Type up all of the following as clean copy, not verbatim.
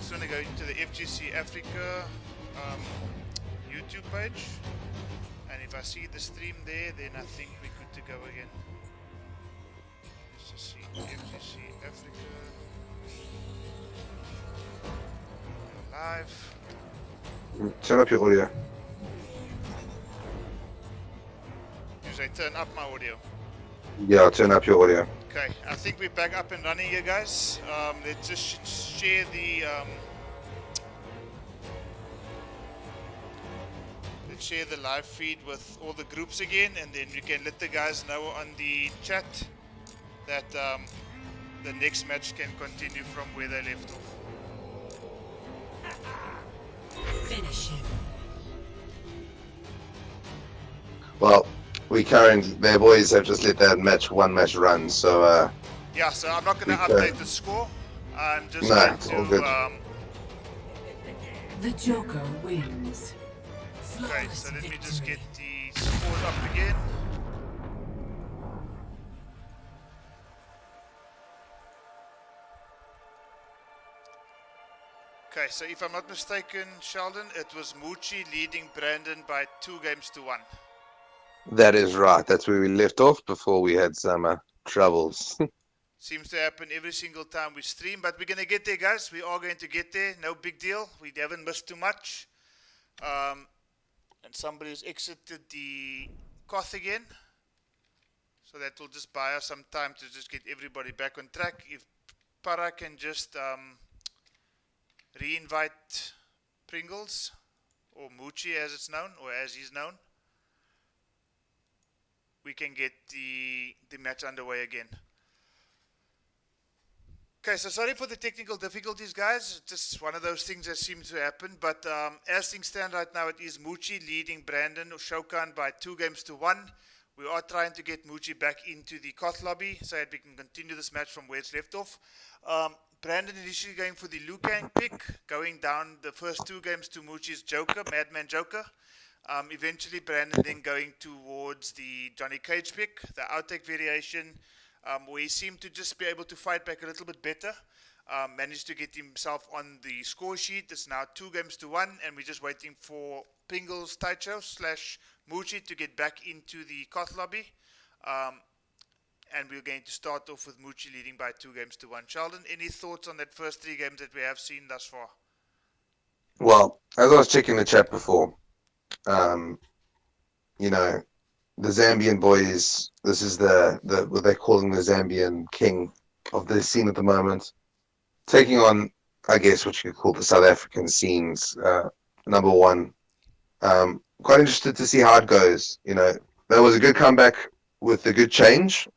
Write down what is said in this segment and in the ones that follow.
just want to go into the FGC Africa YouTube page, and if I see the stream there, then I think we're good to go again. Let's just see FGC Africa live. Turn up your audio. Did I turn up my audio? Yeah, turn up your audio. Okay, I think we're back up and running here, guys. Let's just share the live feed with all the groups again, and then we can let the guys know on the chat that the next match can continue from where they left off. Finish him. Well, their boys have just let that one match run, so yeah, so I'm not going to update the score. I'm just all going good. to The Joker wins. okay, so let me just get the scores up again. Okay, so if I'm not mistaken, Sheldon, it was Muchi leading Brandon by 2-1. That is right. That's where we left off before we had some troubles. Seems to happen every single time we stream, but we're going to get there, guys. We are going to get there. No big deal. We haven't missed too much. And somebody's exited the Koth again. So that will just buy us some time to just get everybody back on track. If Para can just re-invite Pringles, or Muchi as it's known, or as he's known, we can get the match underway again. Okay, so sorry for the technical difficulties, guys. It's just one of those things that seem to happen. But as things stand right now, it is Muchi leading Brandon or Shokan by 2-1. We are trying to get Muchi back into the Koth lobby so that we can continue this match from where it's left off. Brandon initially going for the Liu Kang pick, going down the first 2 games to Muchi's Joker, Madman Joker. Eventually, Brandon then going towards the Johnny Cage pick, the outtake variation, where he seemed to just be able to fight back a little bit better. Managed to get himself on the score sheet. It's now 2-1, and we're just waiting for Pingles Taicho / Muchi to get back into the Koth lobby. And we're going to start off with Muchi leading by 2-1. Sheldon, any thoughts on that first 3 games that we have seen thus far? Well, as I was checking the chat before, the Zambian boys, this is the what they're calling the Zambian king of the scene at the moment, taking on, I guess, what you could call the South African scenes, number one. Quite interested to see how it goes. That was a good comeback with a good change.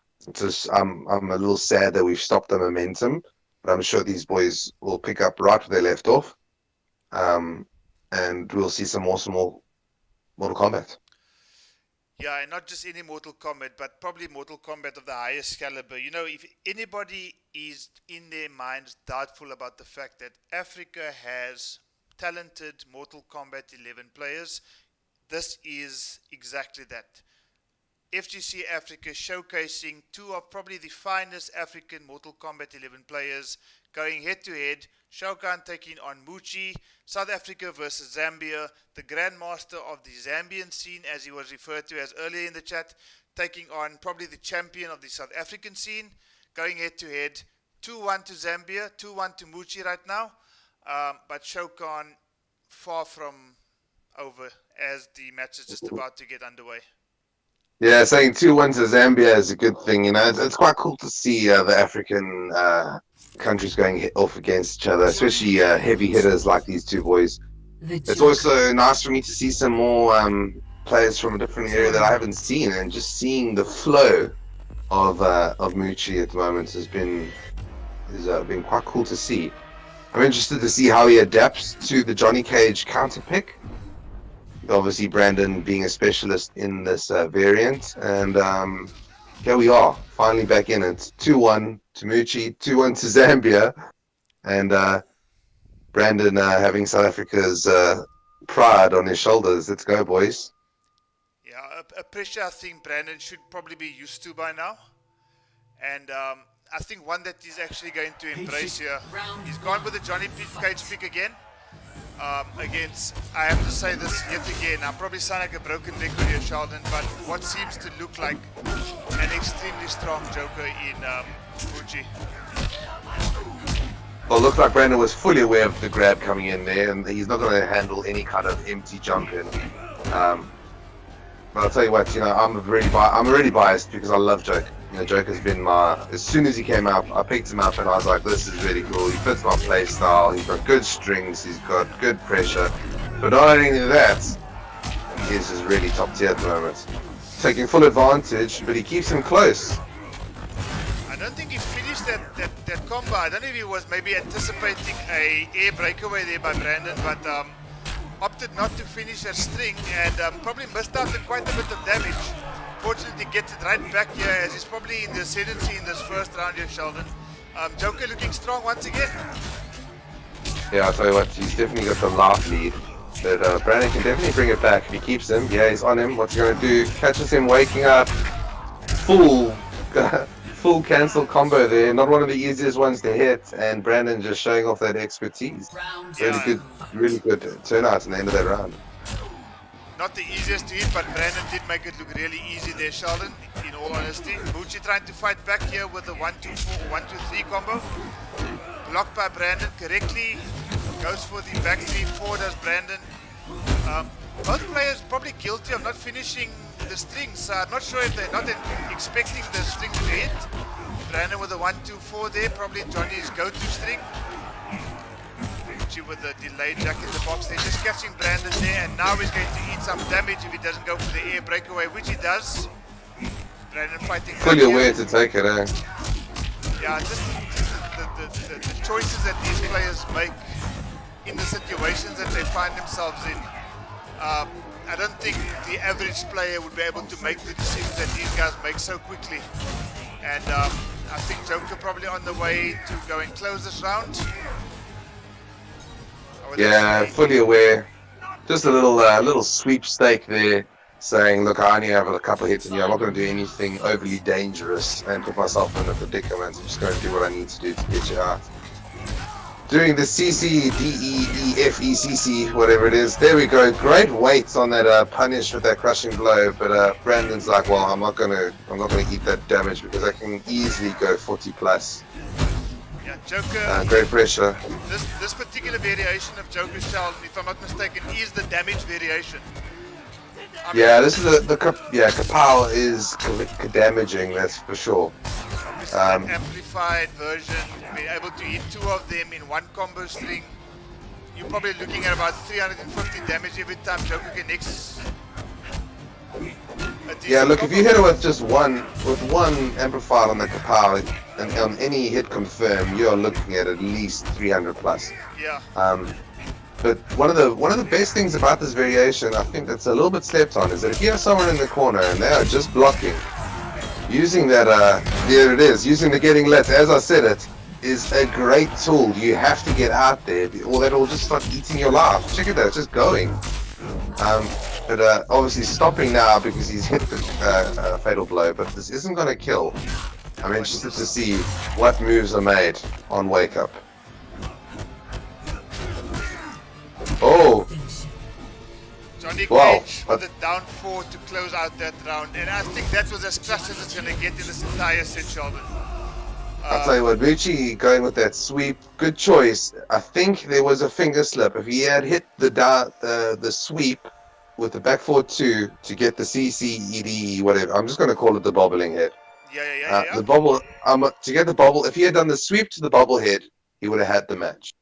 I'm a little sad that we've stopped the momentum, but I'm sure these boys will pick up right where they left off, and we'll see some awesome more Mortal Kombat. Yeah, and not just any Mortal Kombat, but probably Mortal Kombat of the highest caliber. If anybody is in their minds doubtful about the fact that Africa has talented Mortal Kombat 11 players, this is exactly that. FGC Africa showcasing 2 of probably the finest African Mortal Kombat 11 players going head to head. Shokan taking on Muchi, South Africa versus Zambia, the Grandmaster of the Zambian scene, as he was referred to as earlier in the chat, taking on probably the champion of the South African scene, going head to head. 2-1 to Zambia, 2-1 to Muchi right now, but Shokan far from over as the match is just about to get underway. Yeah, saying 2-1 to Zambia is a good thing. It's quite cool to see the African countries going off against each other, especially heavy hitters like these 2 boys. It's also nice for me to see some more players from a different area that I haven't seen, and just seeing the flow of Muchi at the moment has been quite cool to see. I'm interested to see how he adapts to the Johnny Cage counter pick. Obviously, Brandon being a specialist in this variant, and here we are, finally back in it. 2-1 to Muchi, 2-1 to Zambia, and Brandon having South Africa's pride on his shoulders. Let's go, boys. Yeah, a pressure I think Brandon should probably be used to by now. And I think one that he's actually going to embrace here. He's gone with the Johnny Cage pick again. Against, I have to say this yet again, I'm probably sounding like a broken record here, Sheldon, but what seems to look like an extremely strong Joker in Fuji. Well, it looked like Brandon was fully aware of the grab coming in there, and he's not going to handle any kind of empty jump in. But I'll tell you what, you know, I'm already biased because I love Joker. You know, Joker's been as soon as he came out, I picked him up and I was like, this is really cool. He fits my play style. He's got good strings. He's got good pressure. But not only that, he is just really top tier at the moment. Taking full advantage, but he keeps him close. I don't think he finished that combo. I don't know if he was maybe anticipating a air breakaway there by Brandon, but opted not to finish that string and probably missed out on quite a bit of damage. Fortunately, gets it right back here as he's probably in the ascendancy in this first round here, Sheldon. Joker looking strong once again. Yeah, I'll tell you what, he's definitely got the life lead. But Brandon can definitely bring it back if he keeps him. Yeah, he's on him. What's he going to do? Catches him waking up. Full cancel combo there. Not one of the easiest ones to hit. And Brandon just showing off that expertise. Really good turnout in the end of that round. Not the easiest to hit, but Brandon did make it look really easy there, Sheldon, in all honesty. Bucci trying to fight back here with the 1-2-3 combo. Blocked by Brandon correctly. Goes for the back 3-4, does Brandon. Both players probably guilty of not finishing the strings. So I'm not sure if they're not expecting the string to hit. Brandon with the 1-2-4 there, probably Johnny's go-to string. With the delayed jack in the box, they're just catching Brandon there, and now he's going to eat some damage if he doesn't go for the air breakaway, which he does. Brandon fighting fully aware to take it, eh? Yeah, just the choices that these players make in the situations that they find themselves in. I don't think the average player would be able to make the decisions that these guys make so quickly. And I think Joker probably on the way to go and close this round. Yeah, fully aware. Just a little sweepstake there, saying, look, I only have a couple of hits in you. I'm not going to do anything overly dangerous and put myself in a predicament. I'm just going to do what I need to do to get you out. Doing the CC, DEEFECC, whatever it is. There we go. Great weights on that punish with that crushing blow. But Brandon's like, well, I'm not gonna eat that damage because I can easily go 40 plus. Yeah, Joker. Great pressure. This particular variation of Joker's Sheldon, if I'm not mistaken, is the damage variation. Yeah, this is the Kapow is damaging, that's for sure. An amplified version, being able to hit two of them in one combo string. You're probably looking at about 350 damage every time Joker connects. Yeah, look, if you hit it with just one amplifier on the Kapow, and on any hit confirm, you're looking at least 300 plus. Yeah. But one of the best things about this variation, I think that's a little bit slept on, is that if you have someone in the corner and they are just blocking, using that, there it is, using the getting lit, as I said it, is a great tool. You have to get out there, or that will just start eating your life. Check it out, it's just going. But obviously stopping now because he's hit the fatal blow, but this isn't going to kill. I'm interested to see what moves are made on Wake Up. Oh! Johnny Cage Wow. with a down 4 to close out that round, and I think that was as clutch as it's going to get in this entire set, Sheldon. I'll tell you what, Bucci going with that sweep, good choice. I think there was a finger slip. If he had hit the sweep with the back 4-2 to get the CCED, whatever, I'm just going to call it the bobbling head. Yeah. The bobble, to get the bobble, if he had done the sweep to the bobble head, he would have had the match.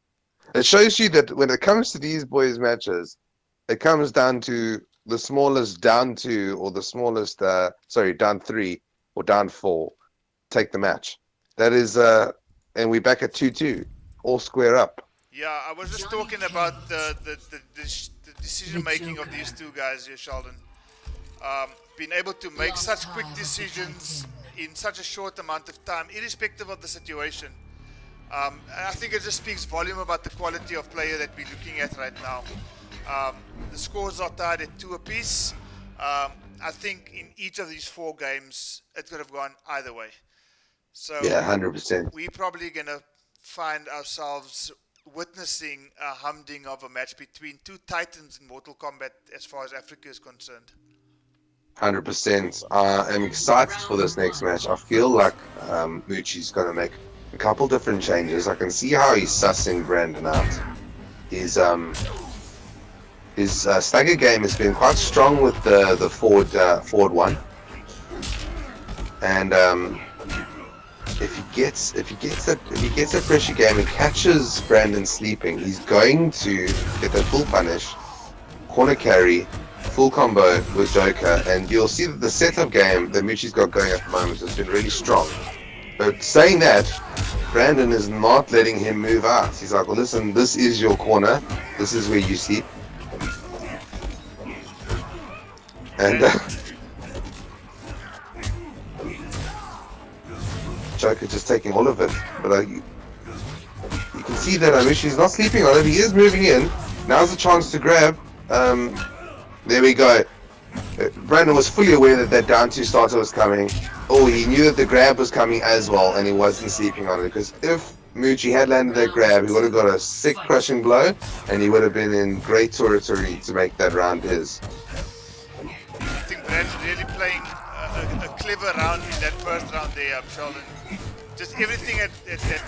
It shows you that when it comes to these boys' matches, it comes down to the smallest down 2 or the smallest, down 3 or down 4, take the match. That is, and we're back at 2-2, all square up. Yeah, I was just talking about the decision making of these two guys here, Sheldon. Being able to make such quick decisions in such a short amount of time, irrespective of the situation. I think it just speaks volume about the quality of player that we're looking at right now. The scores are tied at 2 apiece. I think in each of these 4 games, it could have gone either way. So Yeah, 100%. we're probably gonna find ourselves witnessing a humding of a match between two titans in Mortal Kombat as far as Africa is concerned. 100%. I'm excited for this next match. I feel like Muchi's going to make a couple different changes. I can see how he's sussing Brandon out. His stagger game has been quite strong with the forward one, and if he gets a pressure game and catches Brandon sleeping, he's going to get that full punish, corner carry, full combo with Joker, and you'll see that the setup game that Muchi's got going at the moment has been really strong. But saying that, Brandon is not letting him move out. He's like, well, listen, this is your corner. This is where you sleep. And Joker just taking all of it. But you can see that Muchi's not sleeping on it. He is moving in. Now's the chance to grab. There we go. Brandon was fully aware that that down 2 starter was coming. Oh, he knew that the grab was coming as well, and he wasn't sleeping on it. Because if Muchi had landed that grab, he would have got a sick crushing blow, and he would have been in great territory to make that round his. I think Brandon's really playing a clever round in that first round there, Sheldon. Just everything that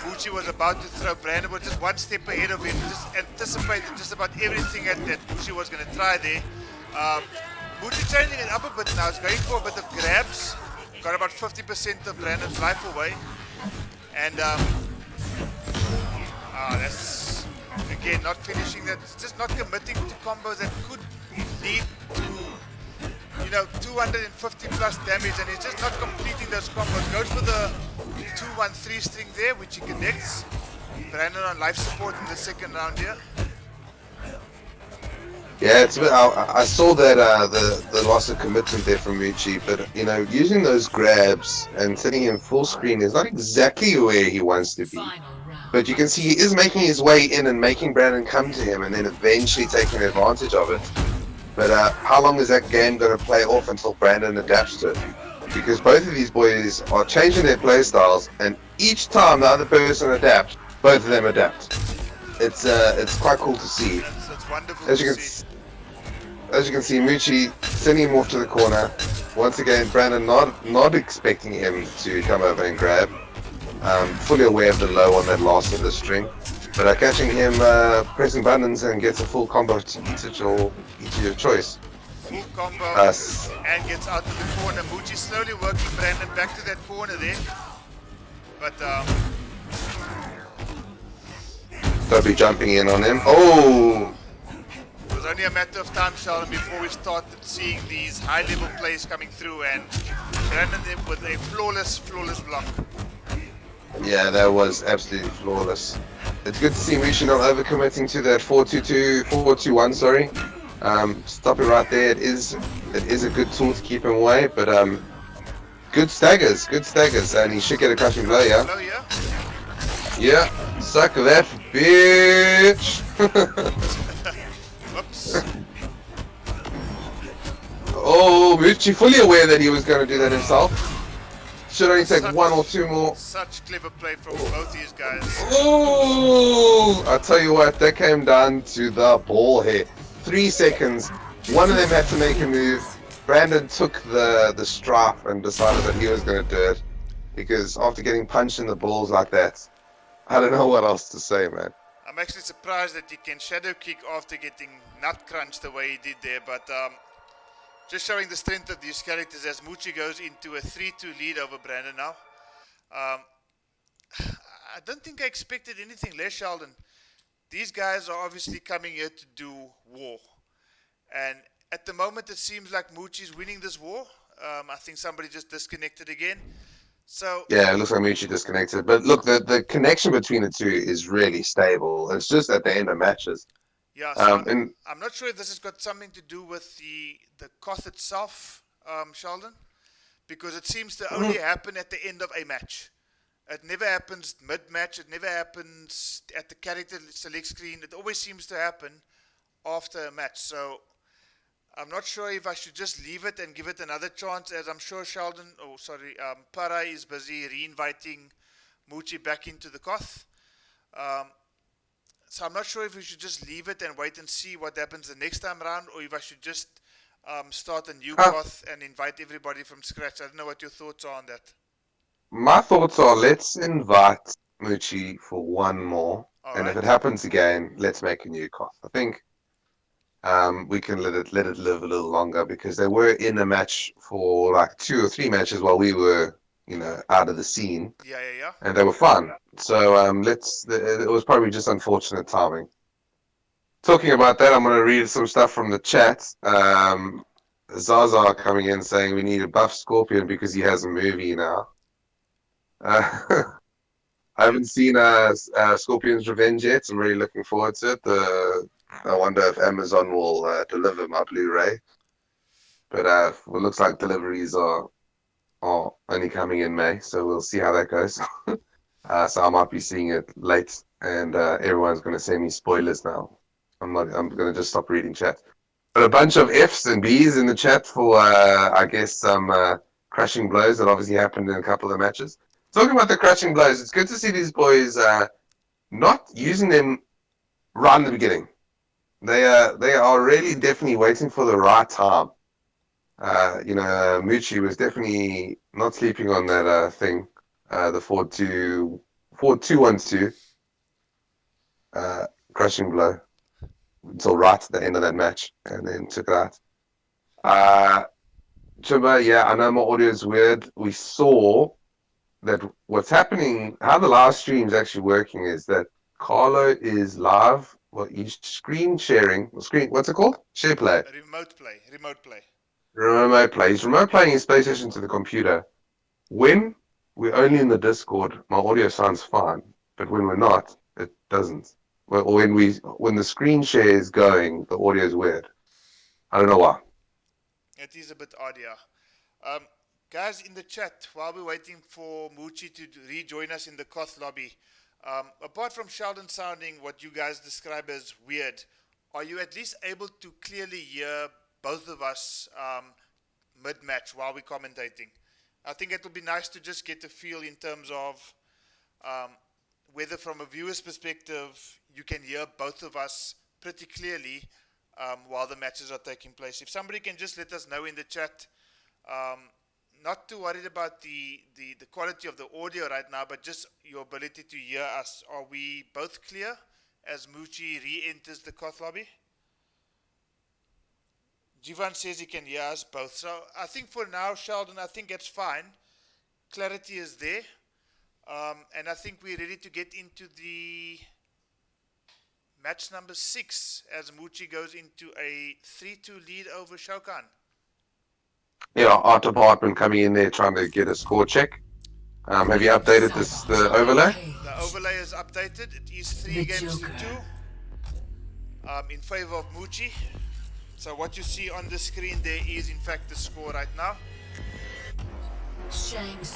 Muchi was about to throw, Brandon was just one step ahead of him, just anticipated just about everything that Muchi was going to try there. Muchi changing it up a bit now, he's going for a bit of grabs, got about 50% of Brandon's life away, and that's, again, not finishing that, just not committing to combos that could lead to 250 plus damage, and he's just not completing those combos. Goes for the 2-1-3 string there, which he connects. Brandon on life support in the second round here. Yeah, I saw that the loss of commitment there from Muchi, but using those grabs and setting him full screen is not exactly where he wants to be. But you can see he is making his way in and making Brandon come to him, and then eventually taking advantage of it. But how long is that game going to play off until Brandon adapts to it? Because both of these boys are changing their play styles, and each time the other person adapts, both of them adapt. It's quite cool to see. It's wonderful As you can see, Muchi sending him off to the corner. Once again, Brandon not expecting him to come over and grab. Fully aware of the low on that last of the string. But catching him pressing buttons and gets a full combo to each of your choice. Full combo and gets out of the corner. Muchi slowly working Brandon back to that corner there. But don't be jumping in on him. Oh! It was only a matter of time, Sheldon, before we started seeing these high-level plays coming through, and Brandon with a flawless block. Yeah, that was absolutely flawless. It's good to see Muchi not overcommitting to that 4-2-1, sorry. Stop it right there. It is a good tool to keep him away, but good staggers, and he should get a crushing blow, yeah? Hello, yeah? Yeah, suck that, bitch! Whoops. Oh, Muchi fully aware that he was going to do that himself. Should only take one or two more. Such clever play from both these guys. Oh, I'll tell you what, that came down to the ball here. 3 seconds. One of them had to make a move. Brandon took the strife and decided that he was going to do it. Because after getting punched in the balls like that, I don't know what else to say, man. I'm actually surprised that he can shadow kick after getting nut crunched the way he did there, but just showing the strength of these characters as Muchi goes into a 3-2 lead over Brandon now. I don't think I expected anything less, Sheldon. These guys are obviously coming here to do war. And at the moment, it seems like Muchi's winning this war. I think somebody just disconnected again. So yeah, it looks like Muchi disconnected. But look, the connection between the two is really stable. It's just at the end of matches. yeah, so And I'm not sure if this has got something to do with the Koth itself, Sheldon, because it seems to only happen at the end of a match. It never happens mid-match. It never happens at the character select screen. It always seems to happen after a match. So I'm not sure if I should just leave it and give it another chance, as I'm sure Para is busy re-inviting Muchi back into the Koth. So I'm not sure if we should just leave it and wait and see what happens the next time around, or if I should just start a new Koth and invite everybody from scratch. I don't know what your thoughts are on that. My thoughts are, let's invite Muchi for one more, and if it happens again, let's make a new Koth. I think we can let it live a little longer, because they were in a match for like 2 or 3 matches while we were, out of the scene. Yeah. And they were fun. So it was probably just unfortunate timing. Talking about that, I'm going to read some stuff from the chat. Zaza coming in saying we need a buff Scorpion because he has a movie now. I haven't seen Scorpion's Revenge yet. I'm really looking forward to it. I wonder if Amazon will deliver my Blu-ray. But it looks like deliveries are only coming in May, so we'll see how that goes. So I might be seeing it late, and everyone's going to send me spoilers now. I'm going to just stop reading chat. But a bunch of F's and B's in the chat for, I guess, some crushing blows that obviously happened in a couple of matches. Talking about the crushing blows, it's good to see these boys not using them right in the beginning. They are really definitely waiting for the right time. Muchi was definitely not sleeping on that thing, the 4-2-1-2 crushing blow until right at the end of that match, and then took it out. Chumba, yeah, I know my audio is weird. We saw that what's happening, how the live stream is actually working is that Carlo is live. Well, he's screen sharing. What's it called? Share play. Remote play. Remote play. He's remote playing his PlayStation to the computer. When we're only in the Discord, my audio sounds fine. But when we're not, it doesn't. Or when the screen share is going, the audio is weird. I don't know why. It is a bit odd, yeah. Guys in the chat, while we're waiting for Muchi to rejoin us in the Koth lobby, apart from Sheldon sounding what you guys describe as weird, are you at least able to clearly hear both of us mid-match while we're commentating? I think it would be nice to just get a feel in terms of whether from a viewer's perspective you can hear both of us pretty clearly while the matches are taking place. If somebody can just let us know in the chat, not too worried about the quality of the audio right now, but just your ability to hear us. Are we both clear as Muchi re-enters the Koth lobby? Jivan says he can hear us both. So I think for now, Sheldon, I think it's fine. Clarity is there. And I think we're ready to get into the match number 6 as Muchi goes into a 3-2 lead over Shao Kahn. Yeah, art department coming in there trying to get a score check. Have you updated the overlay? The overlay is updated. It is 3 games to 2 in favor of Muchi. So what you see on the screen there is in fact the score right now.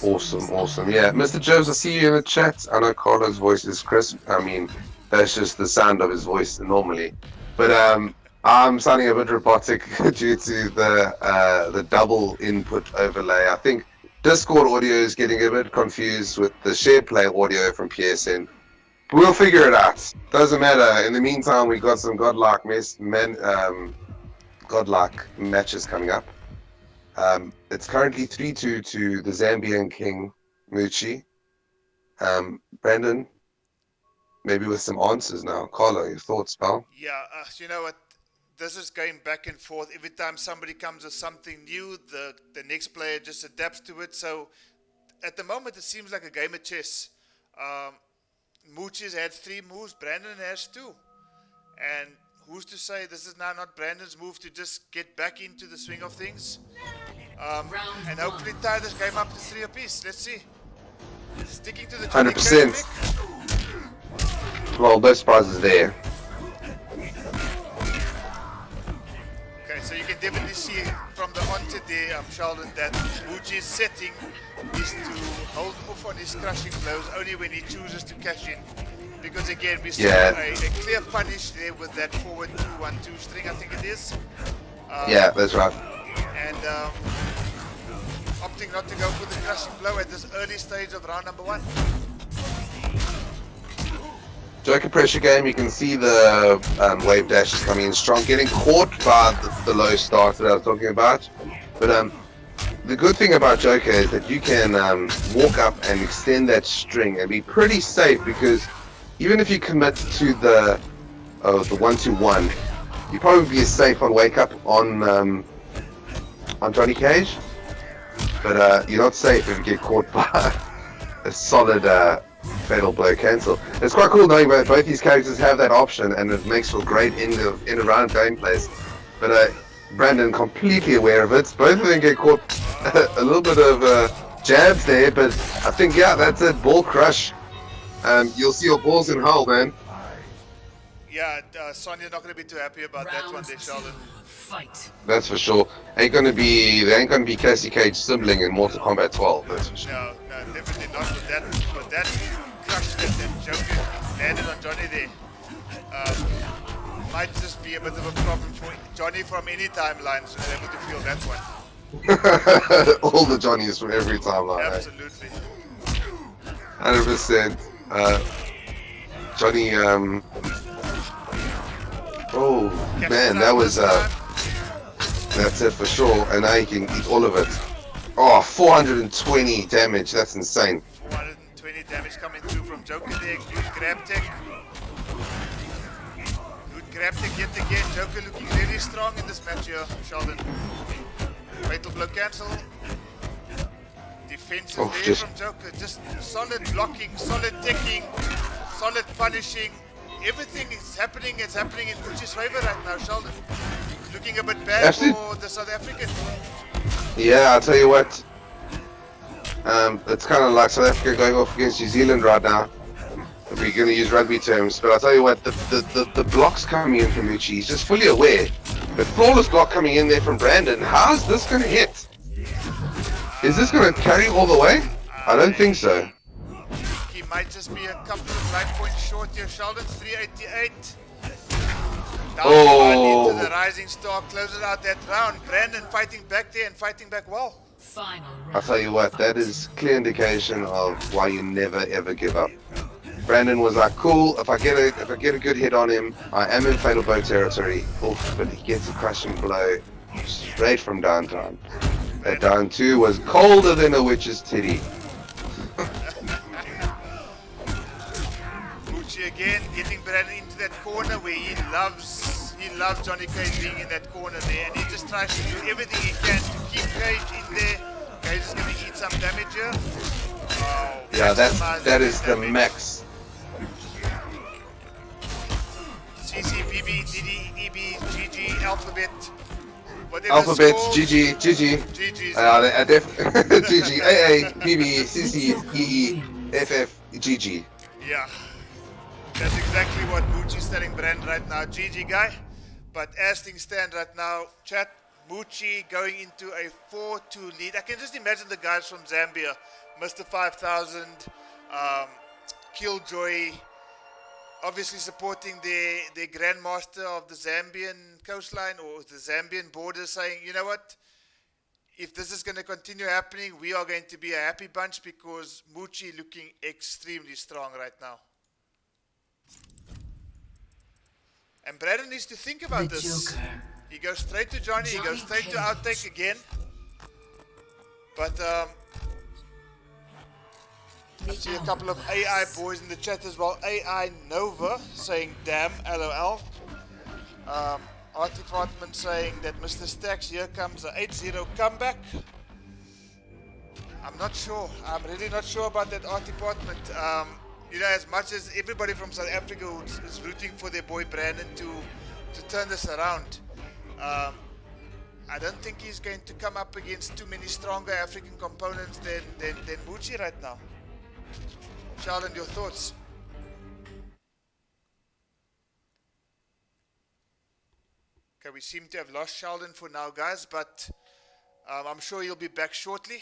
Awesome. Yeah, Mr. Jones, I see you in the chat. I know Carlo's voice is crisp. I mean, that's just the sound of his voice normally. But I'm sounding a bit robotic due to the double input overlay. I think Discord audio is getting a bit confused with the shared play audio from PSN. We'll figure it out. Doesn't matter. In the meantime, we got some godlike matches coming up. It's currently 3-2 to the Zambian King, Muchi. Brandon, maybe with some answers now. Carlo, your thoughts, pal? Yeah, you know what? This is going back and forth. Every time somebody comes with something new, the next player just adapts to it. So at the moment, it seems like a game of chess. Muchi's had 3 moves. Brandon has 2. And who's to say this is now not Brandon's move to just get back into the swing of things? And hopefully tie this game up to 3 apiece. Let's see. Sticking to the 100%. Well, best prizes there. Okay, so you can definitely see from the onset there, Sheldon, that Muchi's setting is to hold off on his crushing blows only when he chooses to cash in. Because again, we saw a clear punish there with that forward 2-1-2 string, I think it is. Yeah, that's right. And opting not to go for the crushing blow at this early stage of round number 1. Joker pressure game, you can see the wave dashes coming in strong, getting caught by the low start that I was talking about. But the good thing about Joker is that you can walk up and extend that string and be pretty safe, because even if you commit to the 1-2-1, you probably be safe on wake up on Johnny Cage. But you're not safe if you get caught by a solid fatal blow cancel. It's quite cool knowing that both these characters have that option, and it makes for great end around gameplays. But Brandon completely aware of it. Both of them get caught a little bit of jabs there, but I think, yeah, that's it. Ball crush. You'll see your balls in hell, man. Yeah, Sonya's not going to be too happy about that one there, Sheldon. Fight. That's for sure. They ain't gonna be Cassie Cage sibling in Mortal Kombat 12. That's for sure. No, definitely not with that crush that Joker landed on Johnny there. Might just be a bit of a problem for Johnny from any timeline, so they're able to feel that one. All the Johnnies from every timeline. Absolutely. 100%. Johnny, oh man, that was that's it for sure. And now you can eat all of it. Oh, 420 damage. That's insane. 420 damage coming through from Joker there. Good grab tech. Good grab tech yet again. Joker looking really strong in this match here, Sheldon. Fatal blow cancel. Defense is there from Joker. Just solid blocking, solid ticking, solid punishing. Everything is happening. It's happening in Gucci's favor right now, Sheldon. Looking a bit bad for the South African. Yeah, I'll tell you what. It's kind of like South Africa going off against New Zealand right now. If we're going to use rugby terms, but I'll tell you what, the blocks coming in from Gucci, he's just fully aware. The flawless block coming in there from Brandon. How's this going to hit? Is this going to carry all the way? I don't think so. He might just be a couple of life points short here, Sheldon. 388. Down one into the rising star, closes out that round. Brandon fighting back there and fighting back well. Final round. I'll tell you what, that is clear indication of why you never ever give up. Brandon was like, cool, if I get a good hit on him, I am in fatal blow territory. Oof, but he gets a crushing blow straight from downtown. That down two was colder than a witch's titty. Gucci again getting Brandon into that corner where he loves Johnny Cage being in that corner there, and he just tries to do everything he can to keep Cage in there. Cage is going to eat some damage here. Oh, yeah, that is the max. CC, BB, DD, EB, GG, Alphabet. Whatever Alphabet, score, GG, GG's. GG, AA, BB, CC, EE, FF, GG. Yeah, that's exactly what Bucci's telling Brand right now. GG guy. But as things stand right now, chat, Bucci going into a 4-2 lead. I can just imagine the guys from Zambia, Mr. 5000, Killjoy, obviously supporting their grandmaster of the Zambian coastline or the Zambian border, saying, you know what, if this is going to continue happening, we are going to be a happy bunch, because Bucci looking extremely strong right now. And Brandon needs to think about The this. Joker. He goes straight to Johnny, he goes straight to outtake again. But I see a couple of AI boys in the chat as well. AI Nova saying damn, LOL. Artifartman saying that Mr. Stacks, here comes a 8-0 comeback. I'm not sure. I'm really not sure about that Artifartman. You know, as much as everybody from South Africa is rooting for their boy Brandon to turn this around, I don't think he's going to come up against too many stronger African components than Bucci right now. Sheldon, your thoughts? Okay, we seem to have lost Sheldon for now, guys, but I'm sure he'll be back shortly.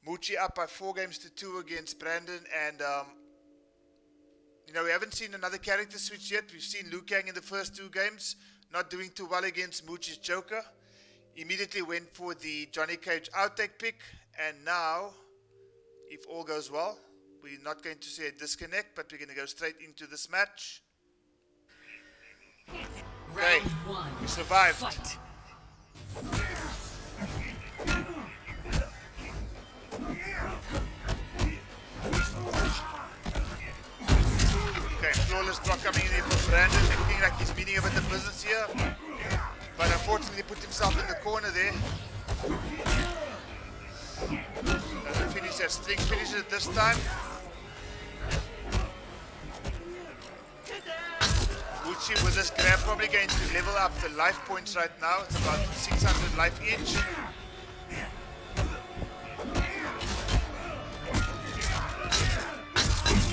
Bucci up by 4-2 against Brandon, and you know, we haven't seen another character switch yet. We've seen Liu Kang in the first 2 games. not doing too well against Moochie's Joker. Immediately went for the Johnny Cage outtake pick, and now, if all goes well, we're not going to see a disconnect, but we're going to go straight into this match. Okay, we survived. Fight. Okay, flawless block coming in here from Brandon, looking like he's meaning a bit of business here, but unfortunately put himself in the corner there. Doesn't finish that string, finishes it this time. Gucci with this grab probably going to level up the life points right now. It's about 600 life each.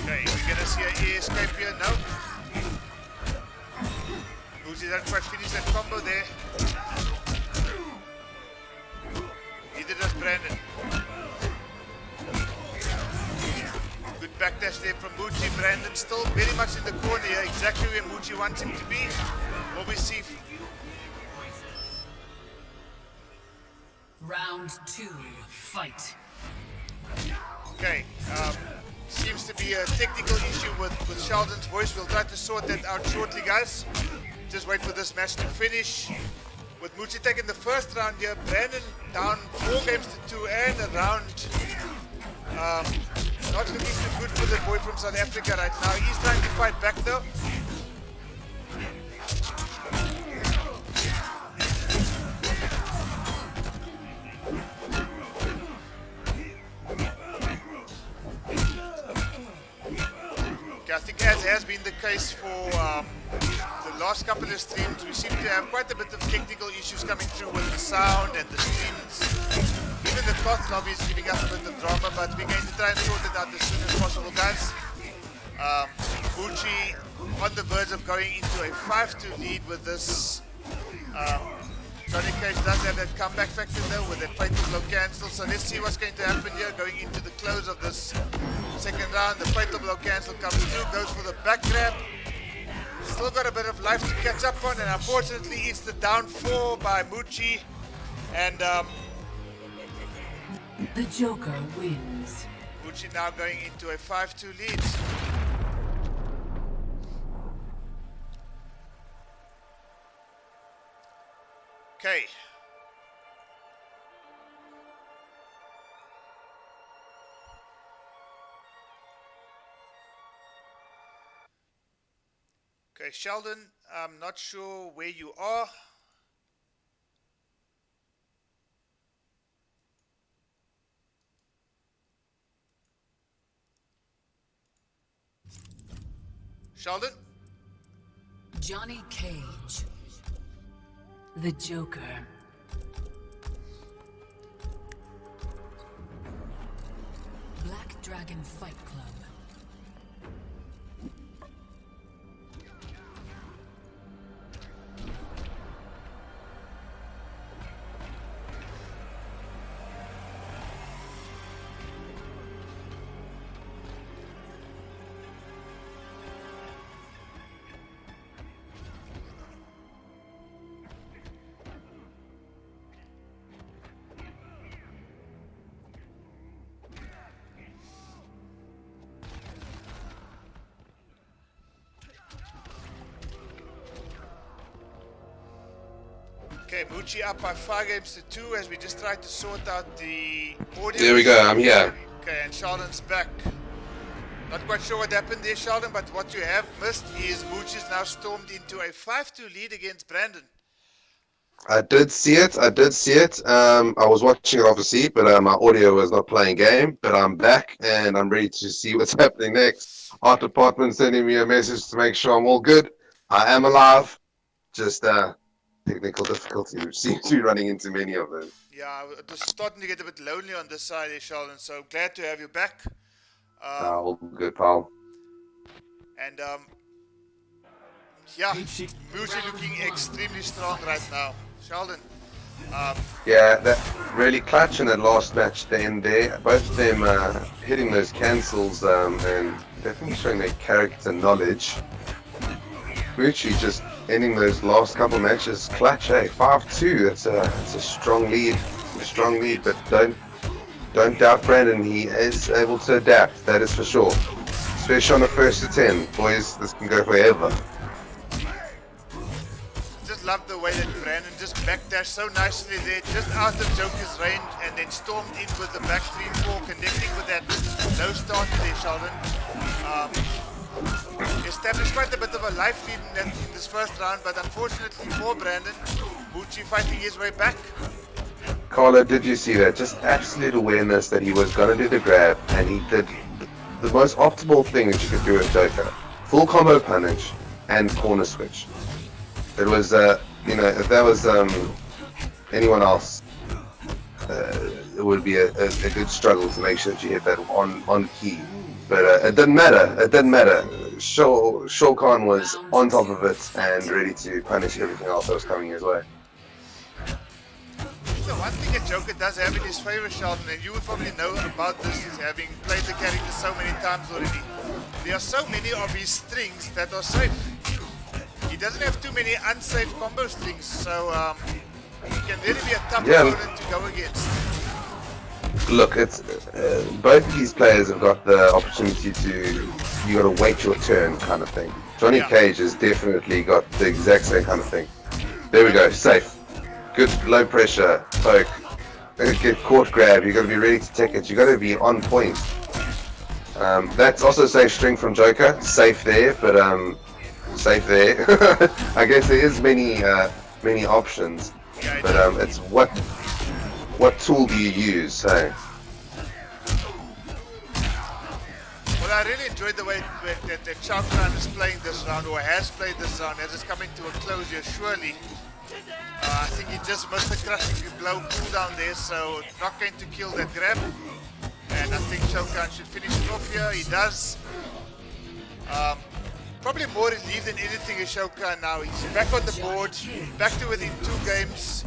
Okay, we're gonna see an air escape here. No. Gucci doesn't quite finish that combo there. Neither does Brandon. Good backdash there from Moochie. Brandon still very much in the corner here, exactly where Moochie wants him to be. What we see. Round 2, fight. Okay, seems to be a technical issue with Sheldon's voice. We'll try to sort that out shortly, guys. Just wait for this match to finish. With Moochie taking the first round here, Brandon down 4 games to 2 and a round. Not looking too good for the boy from South Africa right now. He's trying to fight back though. Okay, I think as has been the case for the last couple of streams, we seem to have quite a bit of technical issues coming through with the sound and the streams. Even the cloth lobby is giving us a bit of drama, but we're going to try and sort it out as soon as possible, guys. Gucci on the verge of going into a 5-2 lead with this. Johnny Cage does have that comeback factor though with that fatal blow cancel, so let's see what's going to happen here going into the close of this second round. The fatal blow cancel comes through, goes for the back grab. Still got a bit of life to catch up on, and unfortunately it's the down 4 by Moochie. And The Joker wins. Gucci now going into a 5-2 lead. Okay. Okay, Sheldon, I'm not sure where you are. Sheldon? Johnny Cage. The Joker. Black Dragon Fight Club. Okay, Moochie up by 5 games to 2 as we just tried to sort out the audio. There we go, I'm here. Okay, and Sheldon's back. Not quite sure what happened there, Sheldon, but what you have missed is Moochie's now stormed into a 5-2 lead against Brandon. I did see it. I was watching it obviously, but my audio was not playing game. But I'm back and I'm ready to see what's happening next. Art department sending me a message to make sure I'm all good. I am alive. Just technical difficulty. We seem to be running into many of them. Yeah, it was starting to get a bit lonely on this side here, Sheldon, so glad to have you back. All good, pal. And yeah, Moochie looking extremely strong right now. Sheldon. Yeah, that really clutch in that last match then there. Both of them hitting those cancels and definitely showing their character knowledge. Moochie just ending those last couple matches clutch. Hey, 5-2. That's a strong lead. A strong lead, but don't doubt Brandon. He is able to adapt. That is for sure. Especially on the first to 10, boys. This can go forever. Just love the way that Brandon just backdashed so nicely there, just out of Joker's range, and then stormed in with the back 3-4, connecting with that low start there, Sheldon. Established quite a bit of a life lead in this first round, but unfortunately for Brandon, Mucci fighting his way back. Carla, did you see that? Just absolute awareness that he was going to do the grab, and he did the most optimal thing that you could do with Joker. Full combo punish and corner switch. It was, if that was anyone else, it would be a good struggle to make sure that you hit that on key. But it didn't matter. It didn't matter. Shao Kahn was on top of it and ready to punish everything else that was coming his way. So one thing that Joker does have in his favor, Sheldon, and you would probably know about this, is having played the character so many times already. There are so many of his strings that are safe. He doesn't have too many unsafe combo strings, so he can really be a tough opponent to go against. Look, it's both of these players have got the opportunity to, you got to wait your turn kind of thing. Johnny Cage has definitely got the exact same kind of thing. There we go, safe. Good low pressure poke. Get caught grab, you got to be ready to take it, you got to be on point. That's also safe string from Joker, safe there, but safe there. I guess there is many options, but it's what tool do you use? Hey? Well, I really enjoyed the way that Shao Kahn is playing this round, or has played this round, as it's coming to a close here, surely. I think he just missed the crushing blow cooldown there, so not going to kill that grab. And I think Shao Kahn should finish it off here. He does. Probably more relieved than anything is Shao Kahn now. He's back on the board, back to within 2 games.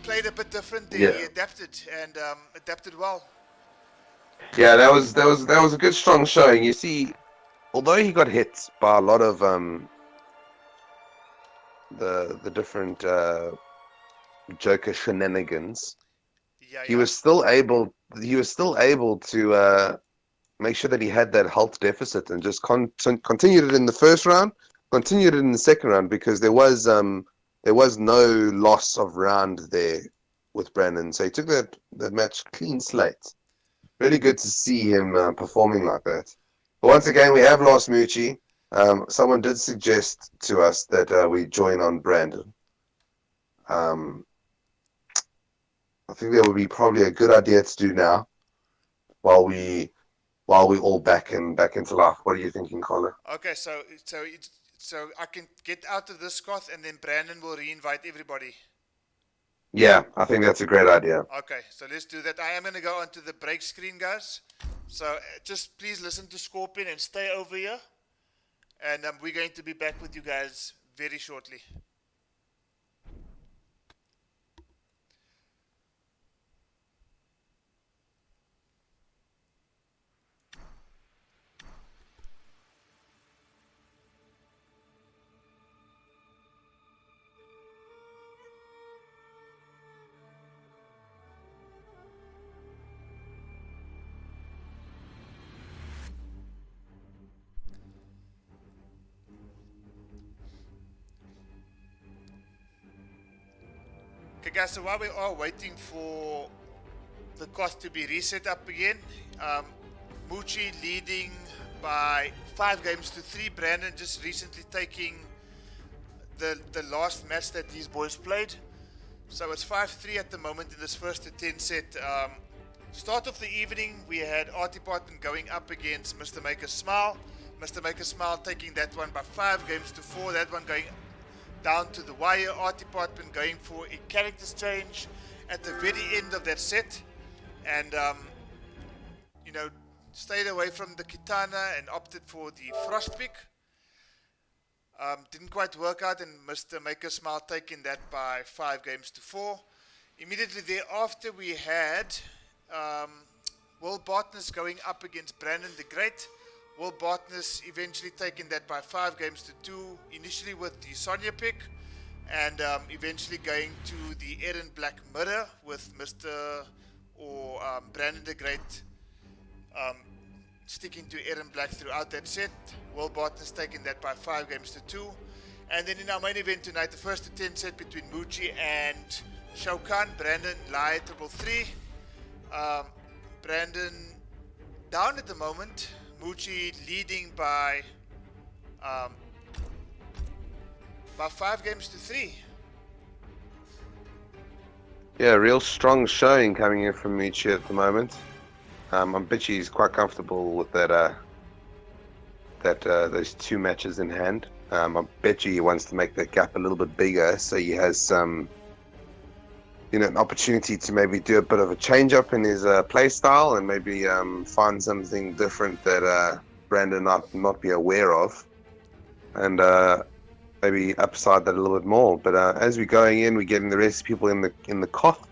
Played a bit different there. He adapted and adapted well. Yeah, that was a good strong showing. You see, although he got hit by a lot of the different Joker shenanigans, he was still able to make sure that he had that health deficit and just continued it in the first round, continued it in the second round, because there was no loss of round there with Brandon. So he took that match clean slate. Really good to see him performing like that. But once again, we have lost Mucci. Someone did suggest to us that we join on Brandon. I think that would be probably a good idea to do now, while we all back into life. What are you thinking, Colin? Okay, so I can get out of this squad, and then Brandon will re-invite everybody. Yeah, I think that's a great idea. Okay, so let's do that. I am going to go onto the break screen, guys. So just please listen to Scorpion and stay over here. And we're going to be back with you guys very shortly. Okay, guys, so while we are waiting for the cost to be reset up again, Mucci leading by 5 games to 3. Brandon just recently taking the last match that these boys played. So it's 5-3 at the moment in this first to 10 set. Start of the evening, we had Artie Parton going up against Mr. Maker Smile. Mr. Maker Smile taking that one by 5 games to 4. That one going down to the wire. Artie Parton going for a character's change at the very end of that set. And, stayed away from the Kitana and opted for the Frost pick. Didn't quite work out, and Mr. Maker Smile taking that by 5 games to 4. Immediately thereafter, we had Will Bartness going up against Brandon the Great. Will Bartness eventually taking that by 5-2, initially with the Sonya pick, and eventually going to the Aaron Black mirror with Brandon the Great sticking to Aaron Black throughout that set. Will Bartness taking that by 5-2. And then in our main event tonight, the first to 10 set between Mucci and Shao Kahn. Brandon Lai 333. Brandon down at the moment. Mucci leading by 5-3. Yeah, real strong showing coming in from Michi at the moment. I bet he's quite comfortable with that. Those two matches in hand. I bet you he wants to make that gap a little bit bigger, so he has some, an opportunity to maybe do a bit of a change up in his play style and maybe find something different that Brandon not be aware of, and maybe upside that a little bit more. But as we're going in, we're getting the rest of people in the cough,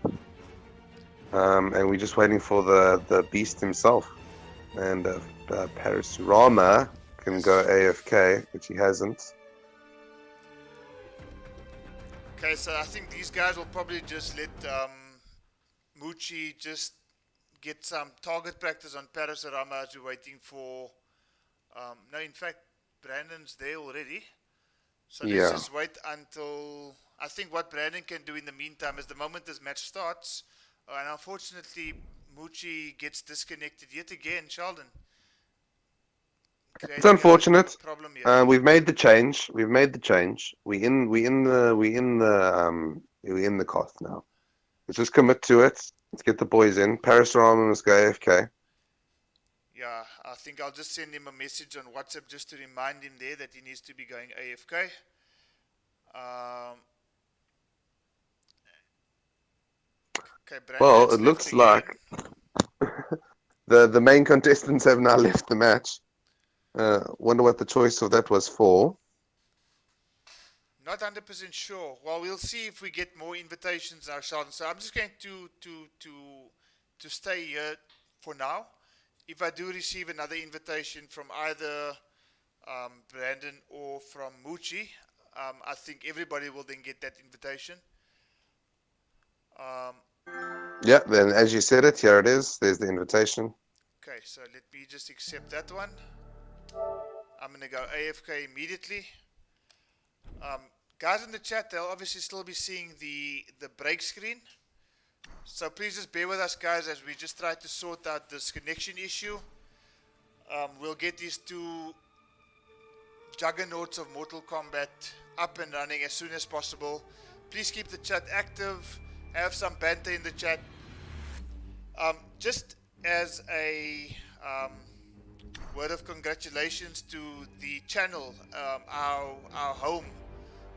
and we're just waiting for the beast himself. And Paris Rama can go AFK, which he hasn't. Okay, so I think these guys will probably just let Mucci just get some target practice on Paris Rama as we're waiting for. No, in fact, Brandon's there already. So let's just wait until. I think what Brandon can do in the meantime is the moment this match starts, and unfortunately, Mucci gets disconnected yet again, Sheldon. It's unfortunate. Problem here. We've made the change. We in the cost now. Let's just commit to it. Let's get the boys in. Paris Rama must go AFK. Yeah, I think I'll just send him a message on WhatsApp just to remind him there that he needs to be going AFK. Okay, well, it looks like the main contestants have now left the match. Wonder what the choice of that was for. Not 100% sure. Well, we'll see if we get more invitations now, Sheldon. So I'm just going to stay here for now. If I do receive another invitation from either Brandon or from Mucci, I think everybody will then get that invitation. Yeah, then as you said it, here it is. There's the invitation. Okay, so let me just accept that one. I'm going to go AFK immediately. Guys in the chat, they'll obviously still be seeing the break screen. So please just bear with us, guys, as we just try to sort out this connection issue. We'll get these two juggernauts of Mortal Kombat up and running as soon as possible. Please keep the chat active. Have some banter in the chat. Just as a word of congratulations to the channel, our home,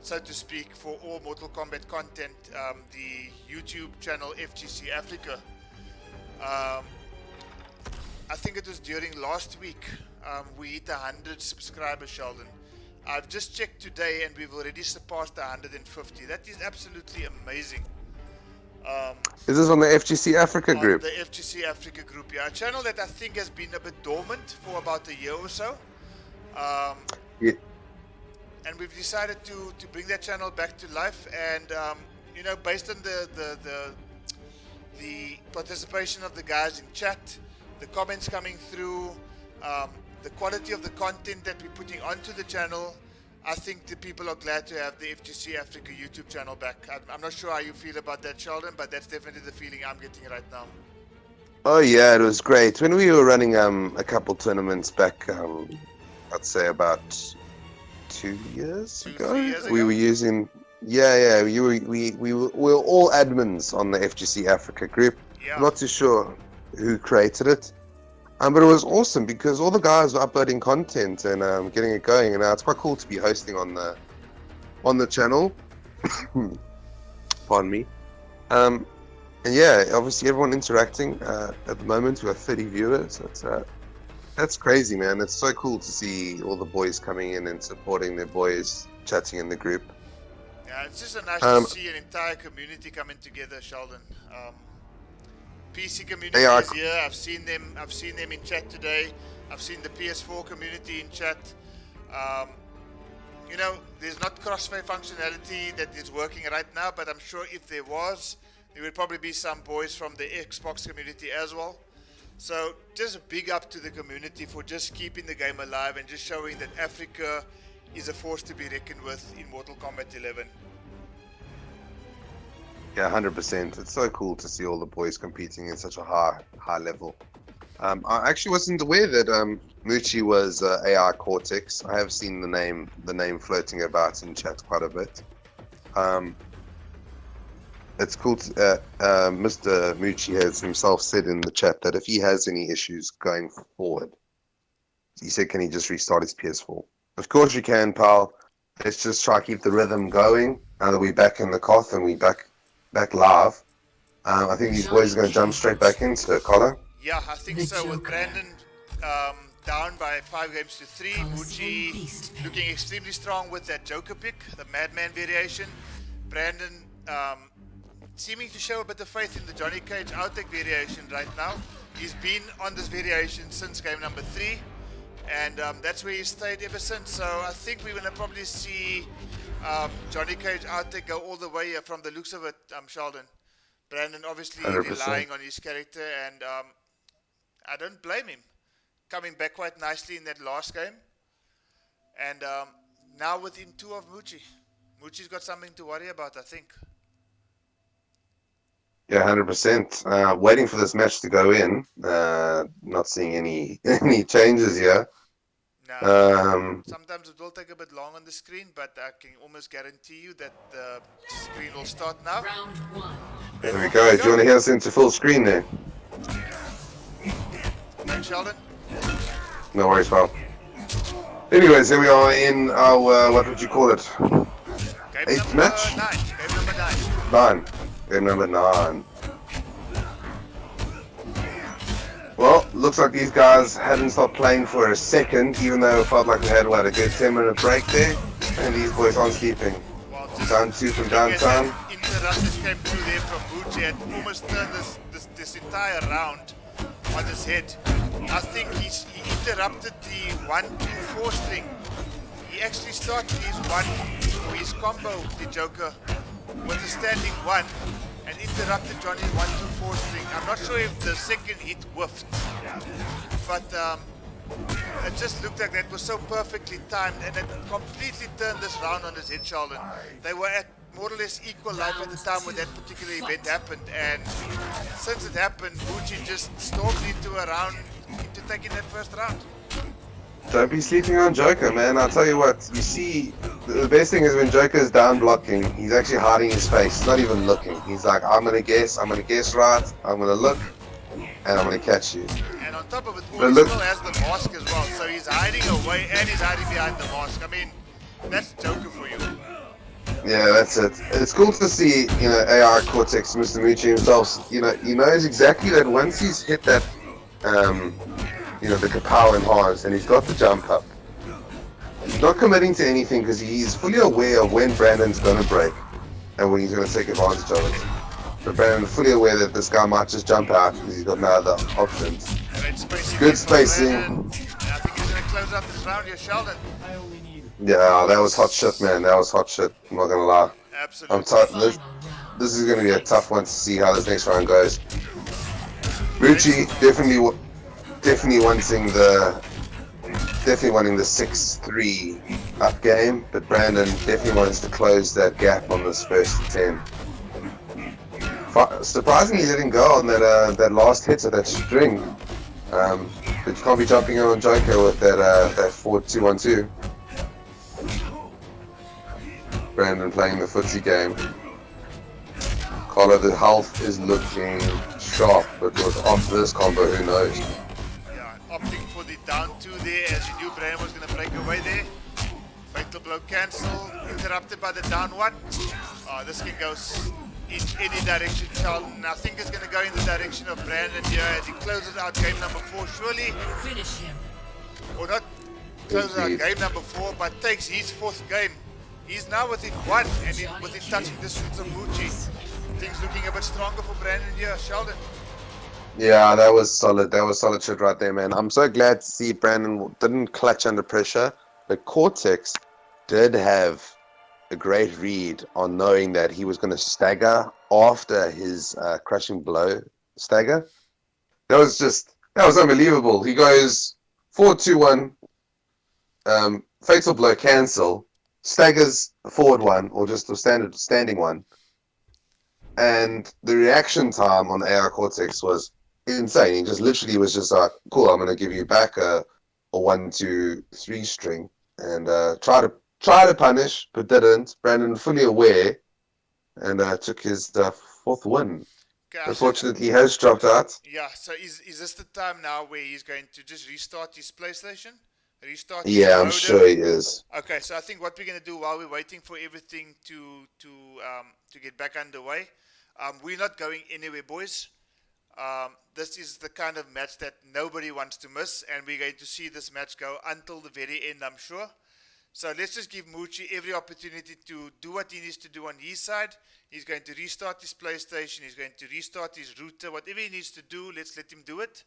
so to speak, for all Mortal Kombat content, the YouTube channel FGC Africa. I think it was during last week we hit 100 subscribers, Sheldon. I've just checked today and we've already surpassed 150. That is absolutely amazing. Is this on the FGC Africa group? The FGC Africa group, yeah. A channel that I think has been a bit dormant for about a year or so. Yeah. And we've decided to bring that channel back to life. And, based on the participation of the guys in chat, the comments coming through, the quality of the content that we're putting onto the channel, I think the people are glad to have the FGC Africa YouTube channel back. I'm not sure how you feel about that, Sheldon, but that's definitely the feeling I'm getting right now. Oh yeah, it was great. When we were running a couple tournaments back, I'd say about 2 years ago. 3 years ago? We were using, we were all admins on the FGC Africa group. Yeah. I'm not too sure who created it. But it was awesome because all the guys were uploading content and getting it going, and it's quite cool to be hosting on the channel. Pardon me. And yeah, obviously everyone interacting. At the moment, we have 30 viewers. That's crazy, man. It's so cool to see all the boys coming in and supporting their boys, chatting in the group. Yeah, it's just nice to see an entire community coming together, Sheldon. PC community is here. I've seen them in chat today. I've seen the PS4 community in chat. You know, there's not crossfire functionality that is working right now, but I'm sure if there was, there would probably be some boys from the Xbox community as well. So just a big up to the community for just keeping the game alive and just showing that Africa is a force to be reckoned with in Mortal Kombat 11. Yeah, 100%. It's so cool to see all the boys competing in such a high level. I actually wasn't aware that Muchi was AI Cortex. I have seen the name floating about in chat quite a bit. It's cool to, Mr. Muchi has himself said in the chat that if he has any issues going forward, he said, can he just restart his PS4? Of course you can, pal. Let's just try to keep the rhythm going. Now that we're back in the Koth and we're back live, I think these boys are going to jump straight back into it, Colin. Yeah, I think so. With Brandon down by 5 games to 3, Muchi looking extremely strong with that Joker pick, the Madman variation. Brandon seeming to show a bit of faith in the Johnny Cage outtake variation right now. He's been on this variation since game number 3, and that's where he's stayed ever since. So I think we're going to probably see Johnny Cage outtake go all the way from the looks of it, Sheldon. Brandon obviously 100%. relying on his character, and I don't blame him. Coming back quite nicely in that last game. And now within 2 of Muchi. Muchi's got something to worry about, I think. Yeah, 100%. Waiting for this match to go in. Not seeing any changes here. No. Sometimes it will take a bit long on the screen, but I can almost guarantee you that the screen will start now. Round 1. There we go. Do you want to hear us into full screen there? Thanks, Sheldon. No worries, pal. Anyways, here we are in our, what would you call it? Game 8th number match? 9. Game number 9. 9. Game number 9. Well, looks like these guys hadn't stopped playing for a second, even though it felt like we had, what, a good 10-minute break there? And these boys aren't sleeping. Well, Down 2 from downtown. Interrupters came through there from Muchi and almost turned this entire round on his head. I think he interrupted the 1-2-4 string. He actually started his combo, the Joker, with a standing 1 and interrupted Johnny's 1-2-4 string. I'm not sure if the second hit whiffed, but it just looked like that was so perfectly timed, and it completely turned this round on his head, Sheldon. They were at more or less equal life at the time when that particular event happened, and since it happened, Muchi just stormed into taking that first round. Don't be sleeping on Joker, man. I'll tell you what, you see, the best thing is when Joker's down blocking, he's actually hiding his face. He's not even looking. He's like, I'm gonna guess right, I'm gonna look, and I'm gonna catch you. And on top of it all, he still has the mask as well, so he's hiding away and he's hiding behind the mask. I mean, that's Joker for you. Yeah, that's it. It's cool to see, you know, AI Cortex, Mr. Muchi himself, you know, he knows exactly that once he's hit that, you know, the kapow enhanced and he's got the jump up, he's not committing to anything because he's fully aware of when Brandon's going to break and when he's going to take advantage of it. But Brandon's fully aware that this guy might just jump out because he's got no other options. Good spacing. I think he's going to close out this round here, Sheldon. Yeah, that was hot shit, man. That was hot shit. I'm not going to lie. Absolutely. This is going to be a tough one to see how this next round goes. Muchi definitely wanting the 6-3 up game, but Brandon definitely wants to close that gap on this first 10. Surprisingly, he didn't go on that last hit of that string, but you can't be jumping on Joker with that 4-2-1-2. Brandon playing the footsie game. Collar, the health is looking sharp, but with off this combo, who knows? Yeah, opting for the down 2 there, as you knew Brandon was going to break away there. Fatal blow cancel, interrupted by the down 1. This can go in any direction, Charlton. I think it's going to go in the direction of Brandon here as he closes out game number 4, surely. Finish him. Or not closes out game number 4, but takes his 4th game. He's now within 1 and within touching distance of Muchi. Things looking a bit stronger for Brandon here, Sheldon. Yeah, that was solid. That was solid shit right there, man. I'm so glad to see Brandon didn't clutch under pressure, but Cortex did have a great read on knowing that he was going to stagger after his crushing blow stagger. That was unbelievable. He goes 4-2-1, fatal blow cancel, staggers forward one or just a standing one, and the reaction time on AR Cortex was insane. He just literally was just like, "Cool, I'm gonna give you back a 1-2-3 string," and try to punish, but didn't. Brandon fully aware and took his fourth win. Okay, so Unfortunately, he has dropped out. yeah, so is this the time now where he's going to just restart his PlayStation, restart his Yeah, I'm modem? sure he is. Okay, so I think what we're gonna do while we're waiting for everything to get back underway, we're not going anywhere, boys. This is the kind of match that nobody wants to miss, and we're going to see this match go until the very end, I'm sure. So let's just give Moochie every opportunity to do what he needs to do on his side. He's going to restart his PlayStation. He's going to restart his router. Whatever he needs to do, let's let him do it.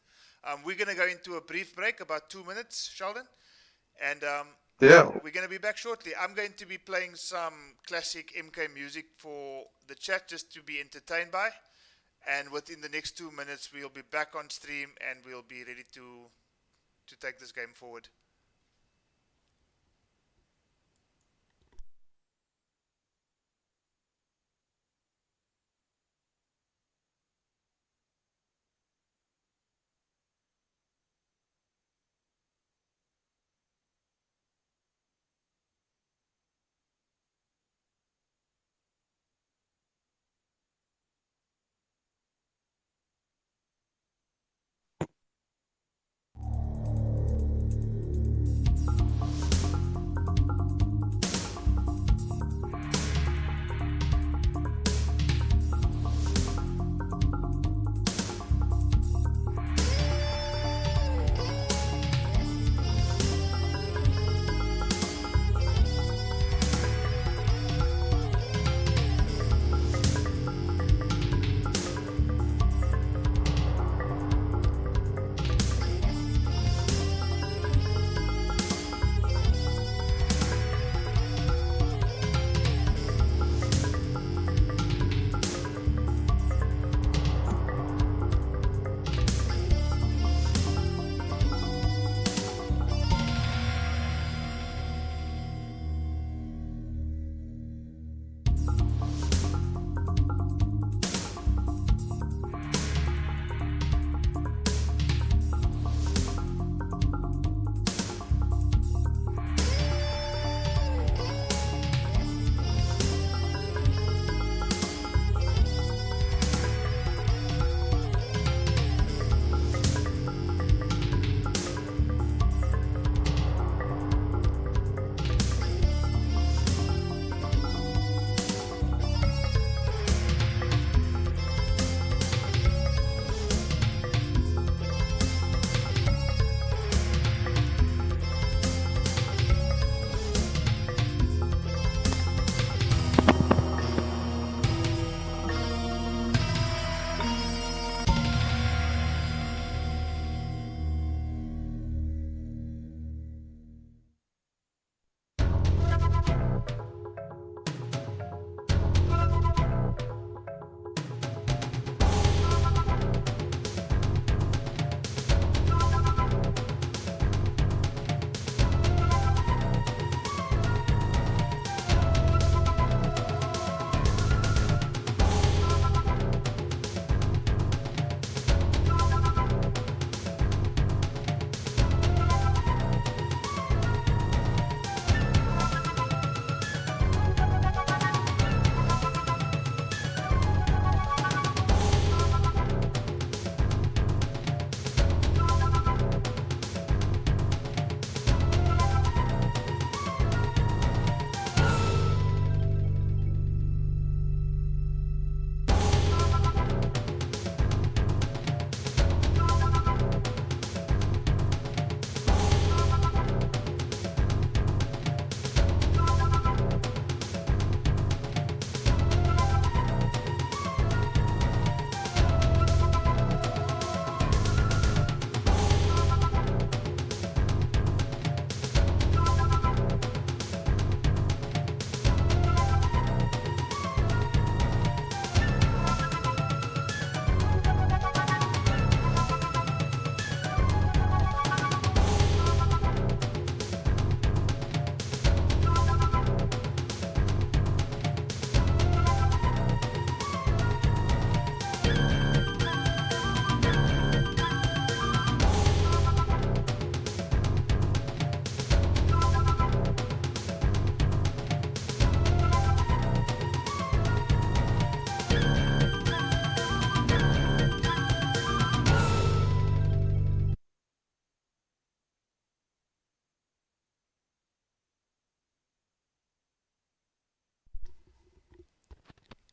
We're going to go into a brief break, about 2 minutes, Sheldon. And Yeah. we're going to be back shortly. I'm going to be playing some classic MK music for the chat just to be entertained by. And within the next 2 minutes, we'll be back on stream and we'll be ready to take this game forward.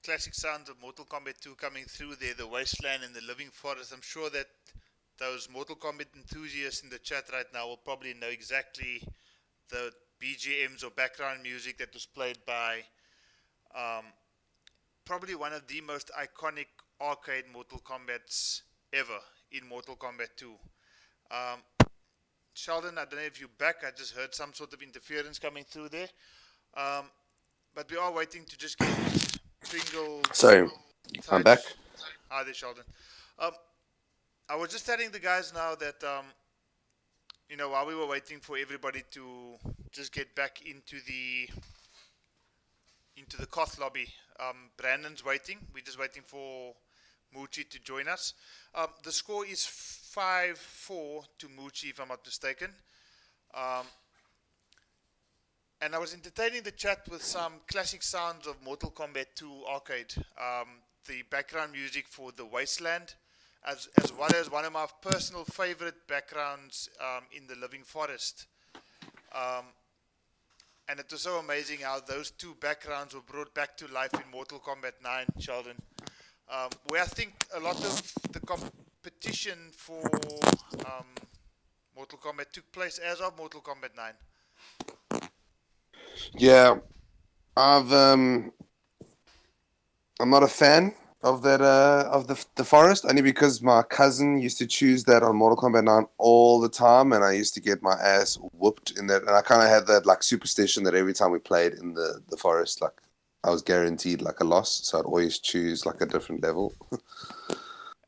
classic sounds of Mortal Kombat 2 coming through there, the wasteland and the living forest. I'm sure that those Mortal Kombat enthusiasts in the chat right now will probably know exactly the BGMs or background music that was played by probably one of the most iconic arcade Mortal Kombats ever in Mortal Kombat 2. Sheldon, I don't know if you're back. I just heard some sort of interference coming through there. But we are waiting to just get Pringle's So, I'm back. Hi there, Sheldon. I was just telling the guys now that, while we were waiting for everybody to just get back into the Koth lobby, Brandon's waiting. We're just waiting for Moochie to join us. The score is 5-4 to Moochie, if I'm not mistaken. And I was entertaining the chat with some classic sounds of Mortal Kombat 2 arcade. The background music for The Wasteland, as well as one of my personal favorite backgrounds in The Living Forest. And it was so amazing how those two backgrounds were brought back to life in Mortal Kombat 9, Sheldon. Where I think a lot of the competition for Mortal Kombat took place as of Mortal Kombat 9. Yeah, I'm not a fan of that of the forest, only because my cousin used to choose that on Mortal Kombat 9 all the time, and I used to get my ass whooped in that. And I kind of had that like superstition that every time we played in the forest, like I was guaranteed like a loss, so I'd always choose like a different level.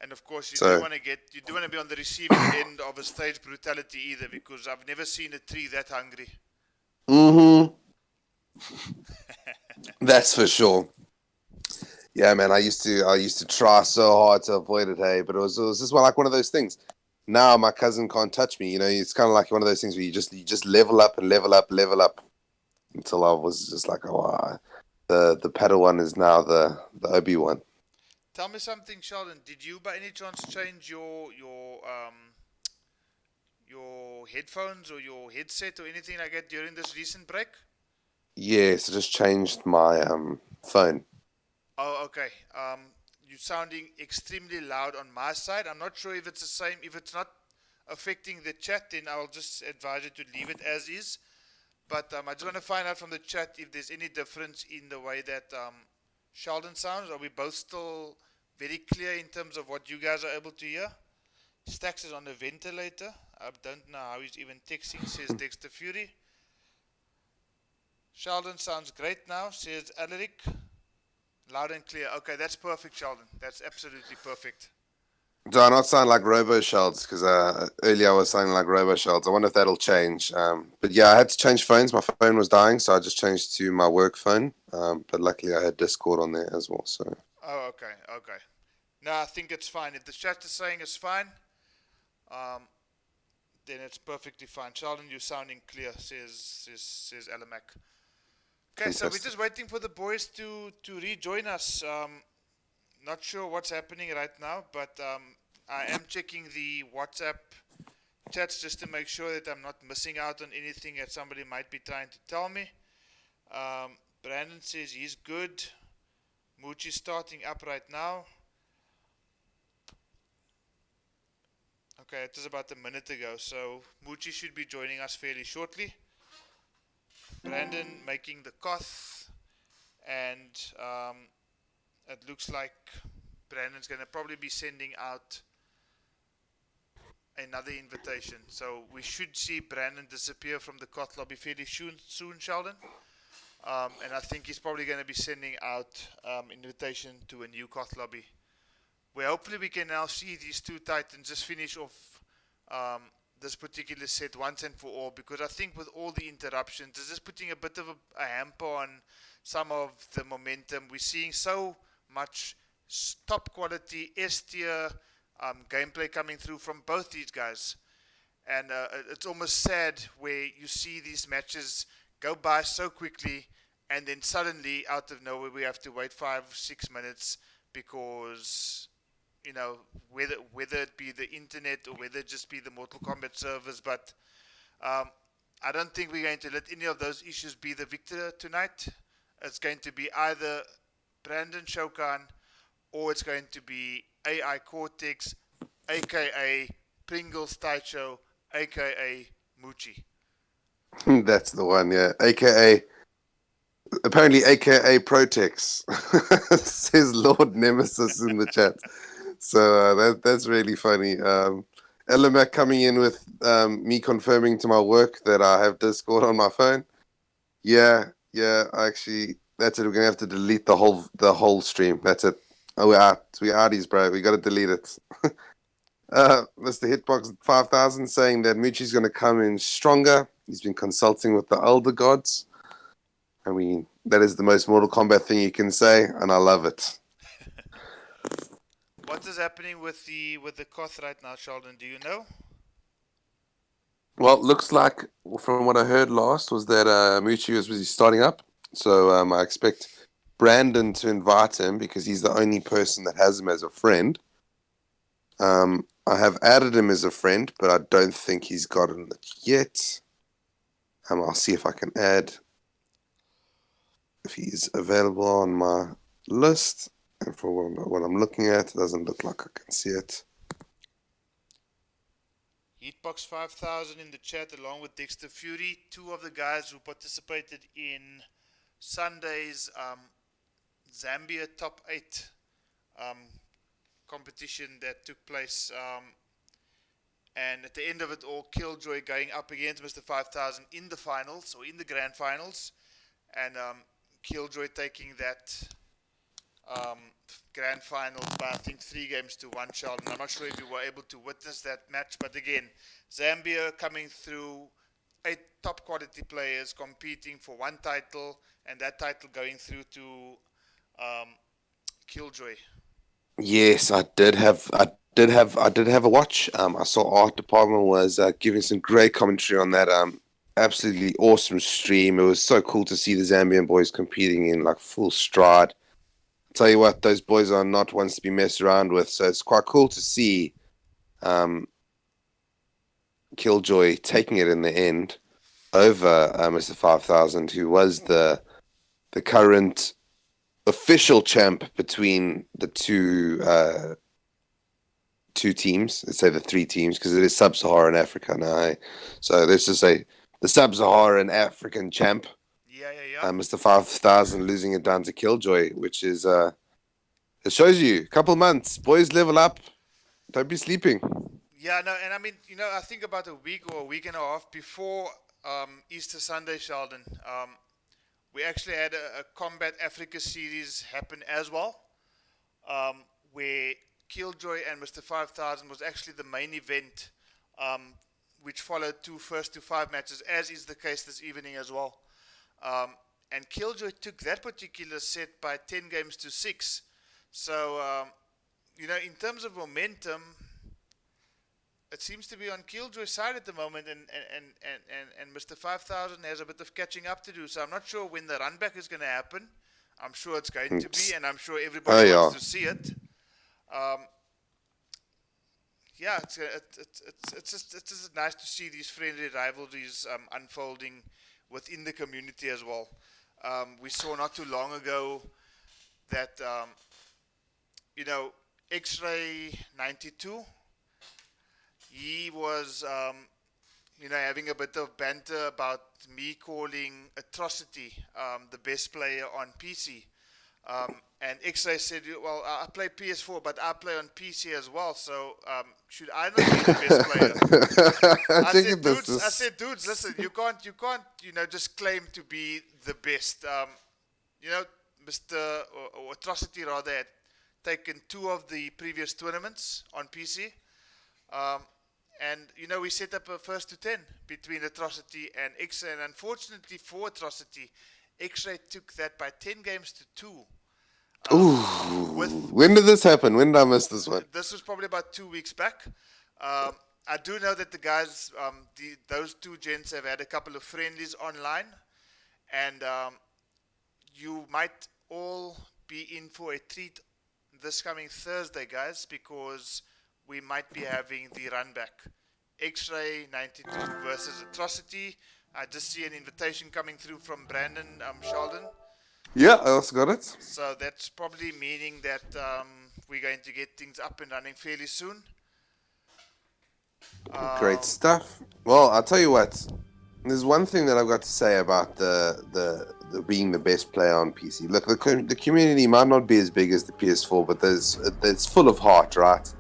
And of course, you do want to be on the receiving end of a stage brutality either, because I've never seen a tree that hungry. Mm-hmm. That's for sure. Yeah, man, I used to try so hard to avoid it, hey, but it was just like one of those things. Now my cousin can't touch me, it's kind of like one of those things where you just level up and level up until I was just like, the Padawan is now the Obi-Wan. Tell me something, Sheldon. Did you by any chance change your headphones or your headset or anything like that during this recent break? Yes, I just changed my phone. Oh, okay. You're sounding extremely loud on my side. I'm not sure if it's the same. If it's not affecting the chat, then I'll just advise you to leave it as is. But I just want to find out from the chat if there's any difference in the way that Sheldon sounds. Are we both still very clear in terms of what you guys are able to hear? Stax is on the ventilator. I don't know how he's even texting, says Dexter Fury. Sheldon sounds great now, says Alaric. Loud and clear. Okay, that's perfect, Sheldon. That's absolutely perfect. Do I not sound like Robo Shelds? Because earlier I was sounding like Robo Shelds. I wonder if that'll change. But yeah, I had to change phones. My phone was dying, so I just changed to my work phone. But luckily I had Discord on there as well. So. Oh, okay. No, I think it's fine. If the chat is saying it's fine, then it's perfectly fine. Sheldon, you're sounding clear, says Alamac. Okay, so we're just waiting for the boys to rejoin us. Not sure what's happening right now, but I am checking the WhatsApp chats just to make sure that I'm not missing out on anything that somebody might be trying to tell me. Brandon says he's good. Moochie's starting up right now. Okay, it was about a minute ago, so Moochie should be joining us fairly shortly. Brandon making the Koth, and it looks like Brandon's going to probably be sending out another invitation. So we should see Brandon disappear from the Koth lobby fairly soon, Sheldon. And I think he's probably going to be sending out invitation to a new Koth lobby, where hopefully we can now see these two Titans just finish off this particular set once and for all, because I think with all the interruptions, it's just putting a bit of a hamper on some of the momentum. We're seeing so much top quality S tier gameplay coming through from both these guys, and it's almost sad where you see these matches go by so quickly, and then suddenly out of nowhere we have to wait 5-6 minutes because whether it be the internet or whether it just be the Mortal Kombat servers. But I don't think we're going to let any of those issues be the victor tonight. It's going to be either Brandon Shokan, or it's going to be AI Cortex, aka Pringles Taicho, aka Muchi. That's the one, yeah. AKA, apparently AKA Protex, says Lord Nemesis in the chat. So that's really funny. Elamac coming in with me confirming to my work that I have Discord on my phone. Yeah, actually, that's it. We're gonna have to delete the whole stream. That's it. Oh, we're out. We outies, bro. We gotta delete it. Mr. Hitbox 5000 saying that Muchi's gonna come in stronger. He's been consulting with the elder gods. I mean, that is the most Mortal Kombat thing you can say, and I love it. What is happening with the Koth right now, Sheldon? Do you know? Well, it looks like from what I heard last was that Muchi was busy starting up. So I expect Brandon to invite him because he's the only person that has him as a friend. I have added him as a friend, but I don't think he's gotten it yet. I'll see if I can add if he's available on my list. And for what I'm looking at, it doesn't look like I can see it. Heatbox 5000 in the chat, along with Dexter Fury, two of the guys who participated in Sunday's Zambia Top 8 competition that took place. And at the end of it all, Killjoy going up against Mr. 5000 in the finals, or in the grand finals. And Killjoy taking that grand final by, I think, 3-1, Sheldon. I'm not sure if you were able to witness that match, but again, Zambia coming through 8 top quality players competing for one title, and that title going through to Killjoy. Yes, I did have a watch. I saw Art Department was giving some great commentary on that absolutely awesome stream. It was so cool to see the Zambian boys competing in like full stride. Tell you what, those boys are not ones to be messed around with. So it's quite cool to see Killjoy taking it in the end over Mr. 5000, who was the current official champ between the two teams. Let's say the 3 teams, because it is Sub-Saharan Africa now. So let's just say the Sub-Saharan African champ. Yeah. Mr. 5000 losing it down to Killjoy, which is it shows you a couple months. Boys, level up. Don't be sleeping. Yeah, no, and I mean, I think about a week or a week and a half before Easter Sunday, Sheldon, we actually had a Kombat Africa series happen as well, where Killjoy and Mr. 5000 was actually the main event, which followed first to 5 matches, as is the case this evening as well. And Killjoy took that particular set by 10-6. So, in terms of momentum, it seems to be on Killjoy's side at the moment, and Mr. 5000 has a bit of catching up to do. So I'm not sure when the run back is going to happen. I'm sure it's going to be, and I'm sure everybody wants to see it. It's just nice to see these friendly rivalries unfolding within the community as well. We saw not too long ago that X-Ray 92, he was having a bit of banter about me calling Atrocity the best player on PC. And X-Ray said, well, I play PS4, but I play on PC as well, so should I not be the best player? I said, dudes, listen, you can't, just claim to be the best. Mr. or Atrocity rather had taken 2 of the previous tournaments on PC. And, we set up a first to 10 between Atrocity and X-Ray. And unfortunately for Atrocity, X-Ray took that by 10-2. When did this happen? When did I miss this one? This was probably about 2 weeks back. I do know that the guys, those 2 gents have had a couple of friendlies online. And you might all be in for a treat this coming Thursday, guys, because we might be having the run back. X-Ray 92 versus Atrocity. I just see an invitation coming through from Brandon Sheldon. Yeah, I also got it. So that's probably meaning that we're going to get things up and running fairly soon. Great stuff. Well, I'll tell you what. There's one thing that I've got to say about the being the best player on PC. Look, the community might not be as big as the PS4, but it's full of heart, right?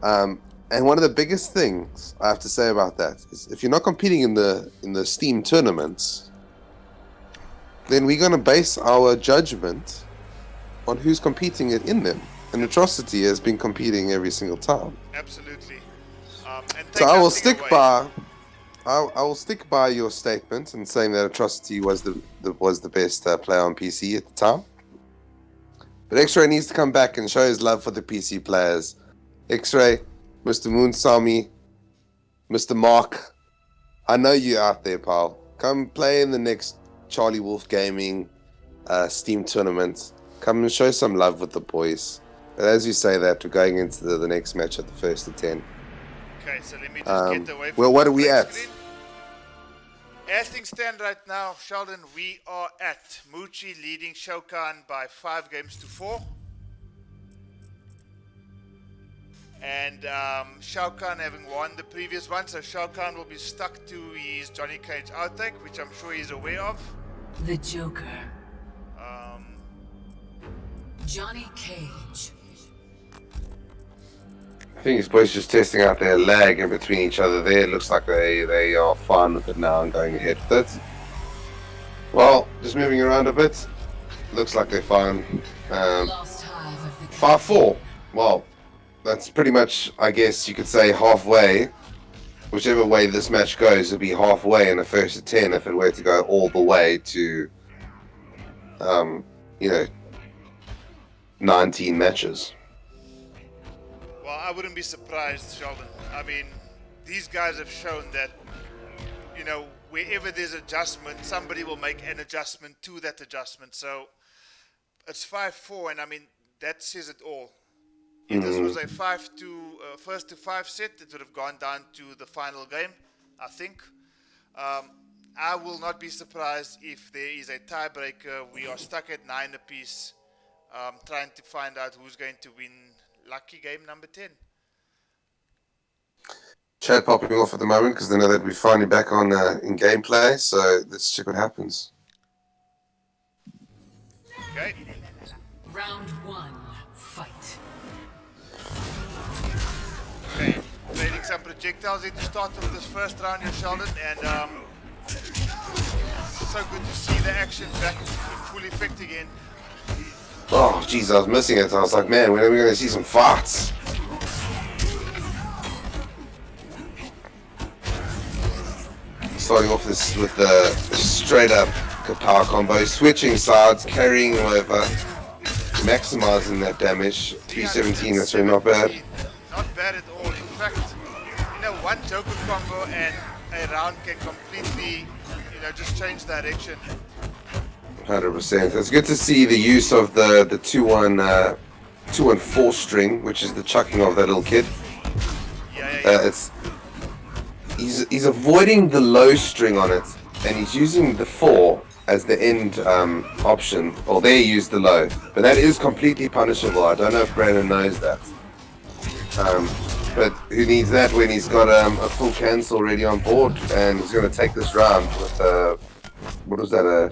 And one of the biggest things I have to say about that is if you're not competing in the Steam tournaments, then we're going to base our judgment on who's competing in them. And Atrocity has been competing every single time. Absolutely. And So take I will nothing stick away. by. I will stick by your statement and saying that Atrocity was the best player on PC at the time. But X-Ray needs to come back and show his love for the PC players. X-Ray, Mr. Moonsami, Mr. Mark, I know you're out there, pal. Come play in the next Charlie Wolf Gaming Steam tournament. Come and show some love with the boys. But as you say that, we're going into the next match at the first of 10. Okay, so let me just get away from Well, what the are we black at? screen. As things stand right now, Sheldon, we are at Muchi leading Shao Kahn by 5 games to 4. And Shao Kahn having won the previous one, so Shao Kahn will be stuck to his Johnny Cage outtake, which I'm sure he's aware of. The Joker. Um, Johnny Cage. I think these boys just testing out their lag in between each other there. It looks like they are fine with it now and going ahead with it. Well, just moving around a bit. Looks like they're fine. Lost half of the 5-4. Well, that's pretty much, I guess you could say, halfway. Whichever way this match goes, it'll be halfway in the first of 10 if it were to go all the way to, 19 matches. well, I wouldn't be surprised, Sheldon. I mean, these guys have shown that, wherever there's adjustment, somebody will make an adjustment to that adjustment. So it's 5-4, and I mean, that says it all. If this was a 1st to 5 set, it would have gone down to the final game, I think. I will not be surprised if there is a tiebreaker. We are stuck at 9 apiece, trying to find out who's going to win lucky game number 10. Chat popping off at the moment because they know that we're finally back on in gameplay. So let's check what happens. Okay. Round 1. Fight. Okay. Training some projectiles in to start off this first round here, Sheldon, and so good to see the action back in full effect again. Oh, jeez, I was missing it. I was like, man, when are we going to see some farts? Starting off this with the straight up power combo, switching sides, carrying him over, maximizing that damage. 317, that's really not bad. Not bad at all. In fact, one Joker combo and a round can completely, just change direction. 100%. It's good to see the use of the 2-1-4 string, which is the chucking of that little kid. Yeah. He's avoiding the low string on it, and he's using the 4 as the end option. Well, there he used the low, but that is completely punishable. I don't know if Brandon knows that. But who needs that when he's got a full cancel already on board, and he's going to take this round with what was that, a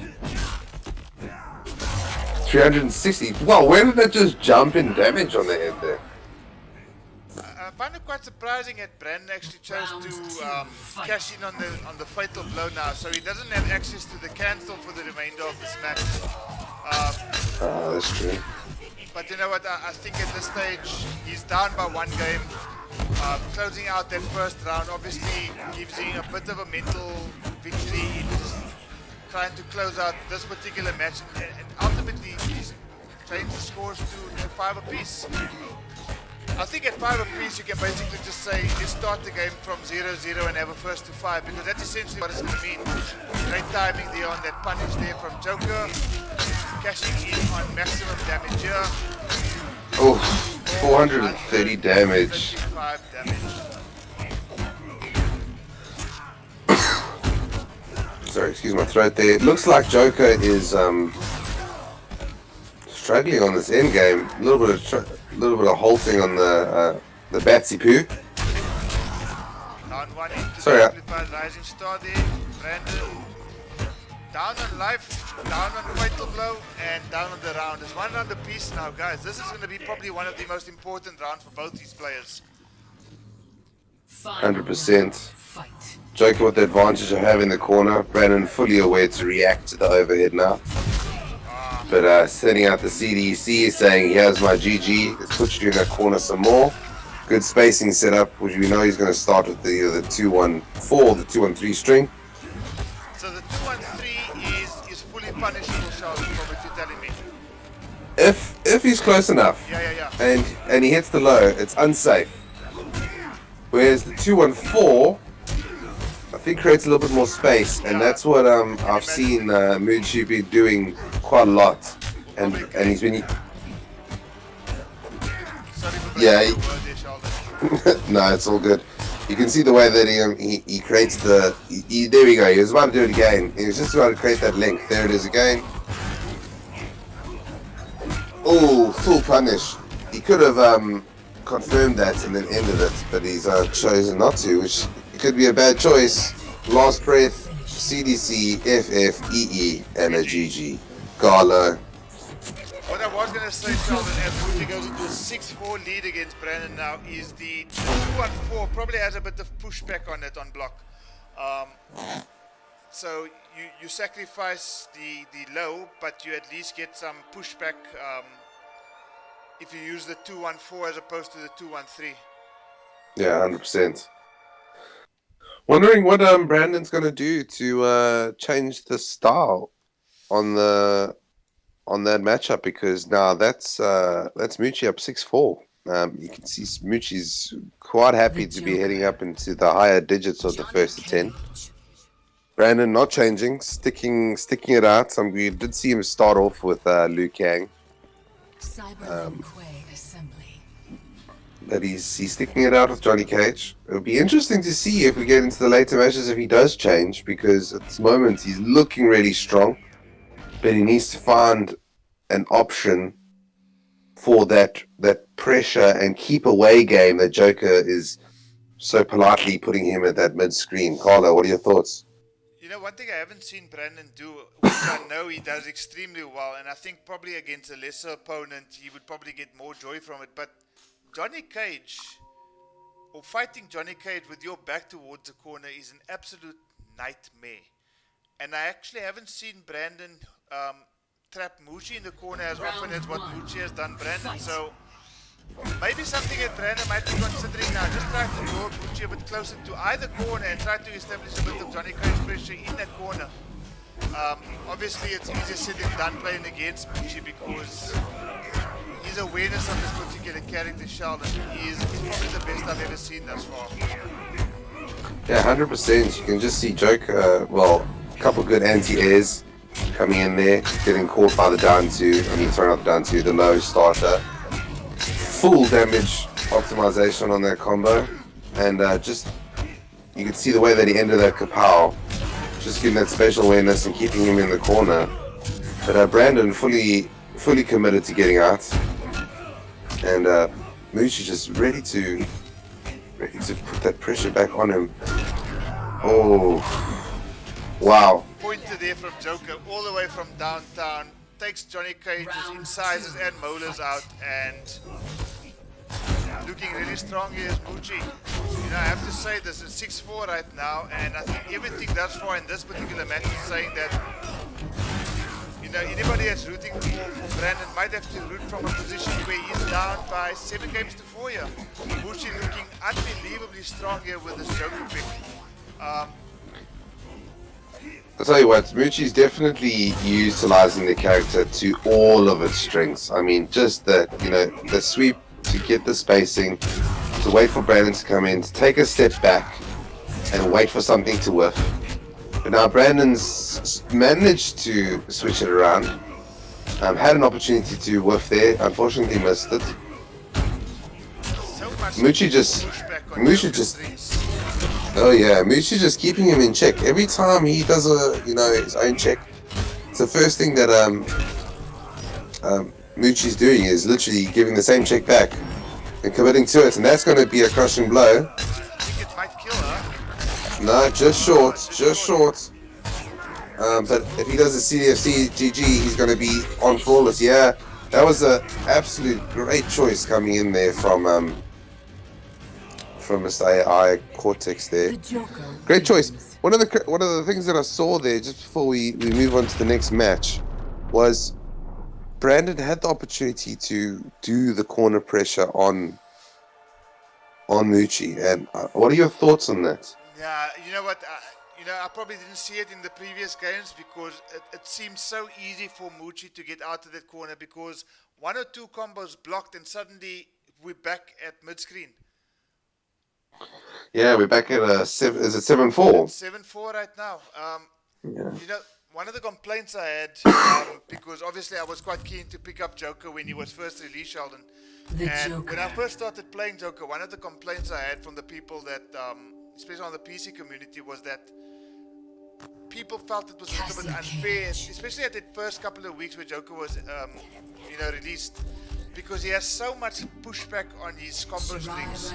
360. Wow, where did that just jump in damage on the head there? I find it quite surprising that Brandon actually chose to cash in on the fatal blow now, so he doesn't have access to the cancel for the remainder of this match. That's true. But you know what, I think at this stage, he's down by 1 game. Closing out that first round obviously gives him a bit of a mental victory in trying to close out this particular match, and ultimately he's changed the scores to 5 apiece. I think at 5 apiece you can basically just say, let's start the game from 0-0 and have a first to 5, because that's essentially what it's going to mean. Great timing there on that punish there from Joker, cashing in on maximum damage here. Oh, 430 damage. 5 damage. Sorry, excuse my throat there. It looks like Joker is struggling on this end game. A little bit of halting on the Batsy Poo. Down one into Sorry, the amplified rising star there. Brandon down on life, down on fatal blow, and down on the round. It's 1 round apiece now, guys. This is going to be probably one of the most important rounds for both these players. 100%. Fight. Joker with the advantage of having the corner. Brandon fully aware to react to the overhead now. But sending out the CDC saying, here's my GG. Let's put you in that corner some more. Good spacing setup, which we know he's going to start with the 2-1-4, the 2-1-3 string. So the 2-1-3 is fully punishable, Charles, from what you're telling me. If he's close enough, Yeah. and he hits the low, it's unsafe. Whereas the 2-1-4, I think creates a little bit more space, and that's what I've seen Moochie be doing quite a lot, and he's been. Sorry for Yeah, the word there, Charles. No, it's all good. You can see the way that he creates the. There we go. He was about to do it again. He was just about to create that link. There it is again. Oh, full punish. He could have confirmed that and then ended it, but he's chosen not to, which could be a bad choice. Last breath, CDC, FF, EE, and a GG. Gala. What I was going to say, Sheldon, as Moochie goes into a 6-4 lead against Brandon now, is the 2-1-4 probably has a bit of pushback on it on block. So you sacrifice the low, but you at least get some pushback if you use the 2-1-4 as opposed to the 2-1-3. Yeah, 100%. Wondering what Brandon's going to do to change the style on that matchup, because now that's Moochie up 6-4. You can see Moochie's quite happy to be heading up into the higher digits of the first 10. Brandon not changing, sticking it out. We did see him start off with Liu Kang. But he's sticking it out with Johnny Cage. It'll be interesting to see if we get into the later matches if he does change, because at this moment he's looking really strong, but he needs to find an option for that pressure and keep away game that Joker is so politely putting him at that mid screen. Carlo, what are your thoughts? You know, one thing I haven't seen Brandon do, which I know he does extremely well, and I think probably against a lesser opponent he would probably get more joy from it, but Johnny Cage, or fighting Johnny Cage with your back towards the corner, is an absolute nightmare. And I actually haven't seen Brandon trap Moochie in the corner as often as what Moochie has done Brandon. So maybe something that Brandon might be considering now. Just try to draw Moochie a bit closer to either corner and try to establish a bit of Johnny Cage pressure in that corner. Obviously it's easier said than done playing against Moochie because his awareness of this particular character, Sheldon, is probably the best I've ever seen thus far. Yeah, 100%. You can just see Joker, a couple good anti-airs coming in there, getting caught by the down 2, sorry, not the down 2, the low starter. Full damage optimization on that combo, and you can see the way that he ended that kapow, just getting that spatial awareness and keeping him in the corner. But Brandon fully committed to getting out, and Moochie just ready to put that pressure back on him. Oh, wow. Pointed there from Joker all the way from downtown, takes Johnny Cage's incisors and molars out, and looking really strong here is Moochie. You know, I have to say this is 6-4 right now, and I think everything thus far in this particular match is saying that, you know, anybody that's rooting for Brandon might have to root from a position where he's down by 7 games to 4 here. Moochie looking unbelievably strong here with this Joker pick. I'll tell you what, Moochie's definitely utilizing the character to all of its strengths. I mean, just the sweep to get the spacing, to wait for Brandon to come in, to take a step back and wait for something to whiff. But now Brandon's managed to switch it around. Had an opportunity to whiff there, unfortunately missed it. Moochie just keeping him in check. Every time he does his own check, it's the first thing that Moochie's doing is literally giving the same check back and committing to it, and that's going to be a crushing blow. I think it might kill her. No, just short. But if he does a CDFC GG, he's going to be on flawless. Yeah, that was an absolute great choice coming in there from Mr. AI Cortex there. Great choice. One of the things that I saw there just before we move on to the next match was Brandon had the opportunity to do the corner pressure on Moochie. And what are your thoughts on that? Yeah, you know what? I probably didn't see it in the previous games because it seemed so easy for Moochie to get out of that corner because 1 or 2 combos blocked and suddenly we're back at mid-screen. Yeah, we're back at is it 7-4? 7-4 right now. Yeah. One of the complaints I had, because obviously I was quite keen to pick up Joker when he was first released, Sheldon. When I first started playing Joker, one of the complaints I had from the people that, especially on the PC community, was that people felt it was a little bit unfair, especially at the first couple of weeks where Joker was, released, because he has so much pushback on his combo strings.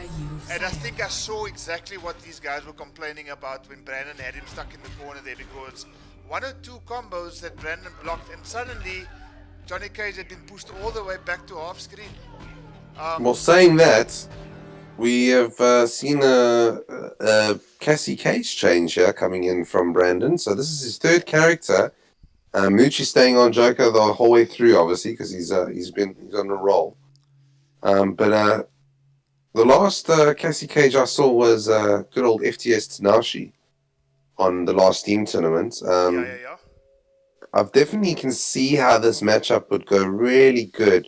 And I think I saw exactly what these guys were complaining about when Brandon had him stuck in the corner there, because 1 or 2 combos that Brandon blocked, and suddenly Johnny Cage had been pushed all the way back to half screen. Well, saying that, we have seen a Cassie Cage change here coming in from Brandon. So this is his 3rd character. Moochie staying on Joker the whole way through, obviously, because he's on a roll. But the last Cassie Cage I saw was good old FTS Tanashi on the last Steam tournament. Yeah. I've definitely can see how this matchup would go really good,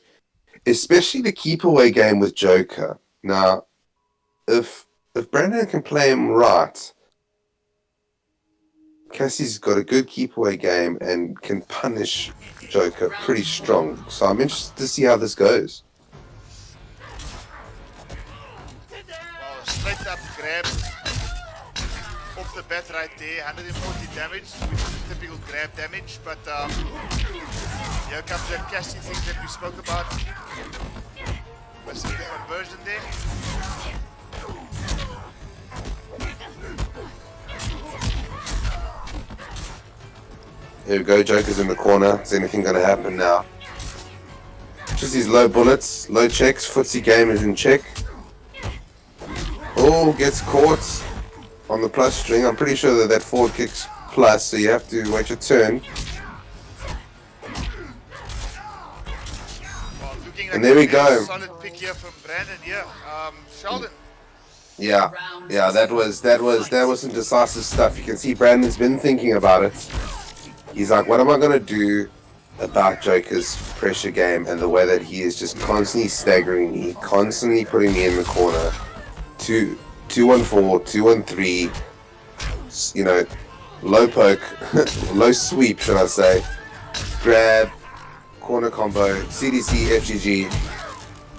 especially the keep away game with Joker. Now, if Brandon can play him right, Cassie's got a good keep away game and can punish Joker pretty strong. So I'm interested to see how this goes. Well, straight up grab off the bat right there, 140 damage, which is typical grab damage, but here comes the Cassie thing that we spoke about. Missing the conversion there. Here we go, Joker's in the corner. Is anything going to happen now? Just these low bullets, low checks, footsie game is in check. Oh, gets caught on the plus string. I'm pretty sure that forward kick's plus, so you have to wait your turn. Well, looking And there we go. Solid pick here from Brandon here. Sheldon. Yeah, that was some decisive stuff. You can see Brandon's been thinking about it. He's like, what am I going to do about Joker's pressure game and the way that he is just constantly staggering me, constantly putting me in the corner. 2-1-4, 2-1-3, low poke, low sweep, should I say. Grab, corner combo, CDC, FGG,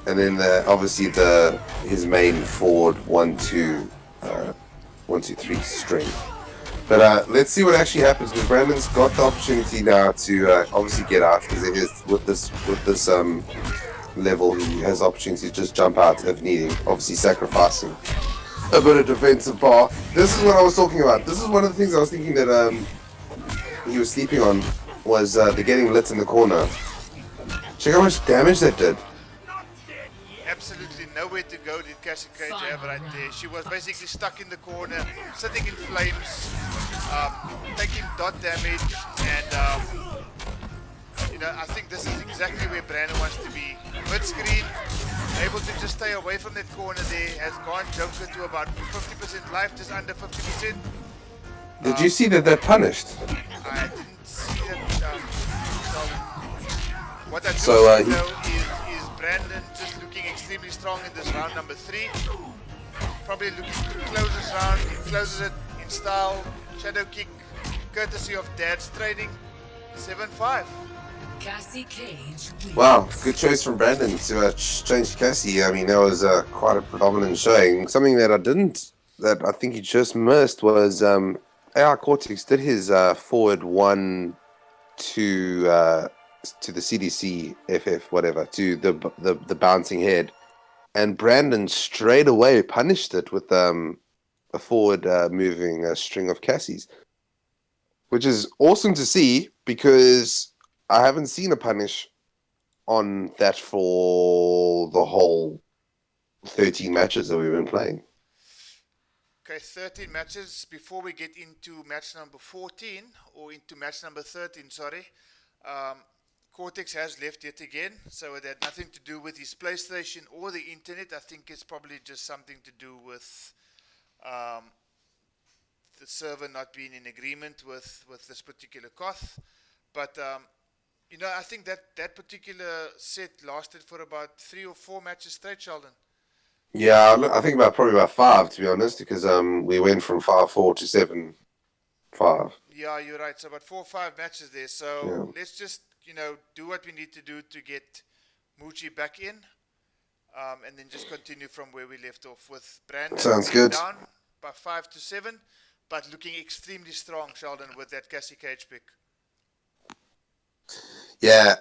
and then obviously his main forward 1-2-3 string. But let's see what actually happens, because Brandon's got the opportunity now to obviously get out, because it is with this level he has the opportunity to just jump out if needing, obviously sacrificing a bit of defensive bar. This is what I was talking about. This is one of the things I was thinking that he was sleeping on, was the getting lit in the corner. Check how much damage that did. Absolutely nowhere to go did Cassie Cage have right there. She was basically stuck in the corner, sitting in flames, taking dot damage, and I think this is exactly where Brandon wants to be. Mid-screen, able to just stay away from that corner there, has gone Joker to about 50% life, just under 50%. Did you see that punished? I didn't see that. What I do So, see though is Brandon just looking extremely strong in this round number 3. Probably looking to close this round. He closes it in style, shadow kick, courtesy of Dad's trading. 7-5. Cassie Cage wins. Wow, good choice from Brandon to change Cassie. I mean, that was quite a predominant showing. Something that I think he just missed was AI Cortex did his forward 1-2 the CDC FF whatever to the bouncing head, and Brandon straight away punished it with a forward moving string of Cassies, which is awesome to see because I haven't seen a punish on that for the whole 13 matches that we've been playing. Okay, 13 matches. Before we get into match number 14, or into match number 13, sorry, Cortex has left yet again, so it had nothing to do with his PlayStation or the internet. I think it's probably just something to do with the server not being in agreement with this particular Koth. But, I think that particular set lasted for about 3 or 4 matches straight, Sheldon. Yeah, I think probably about 5 to be honest, because we went from 5-4 to 7-5. Yeah, you're right. So about 4 or 5 matches there. So let's just do what we need to do to get Moochie back in, and then just continue from where we left off with Brandon. Sounds good. Down by 5 to 7, but looking extremely strong, Sheldon, with that Cassie Cage pick. Yeah.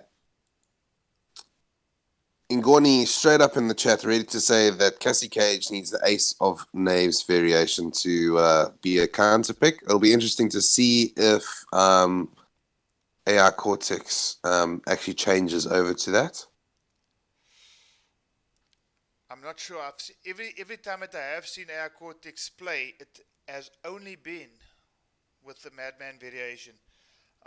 Ingoni straight up in the chat, ready to say that Cassie Cage needs the Ace of Knaves variation to be a counter pick. It'll be interesting to see if AI Cortex actually changes over to that. I'm not sure. Every time that I have seen AI Cortex play, it has only been with the Madman variation.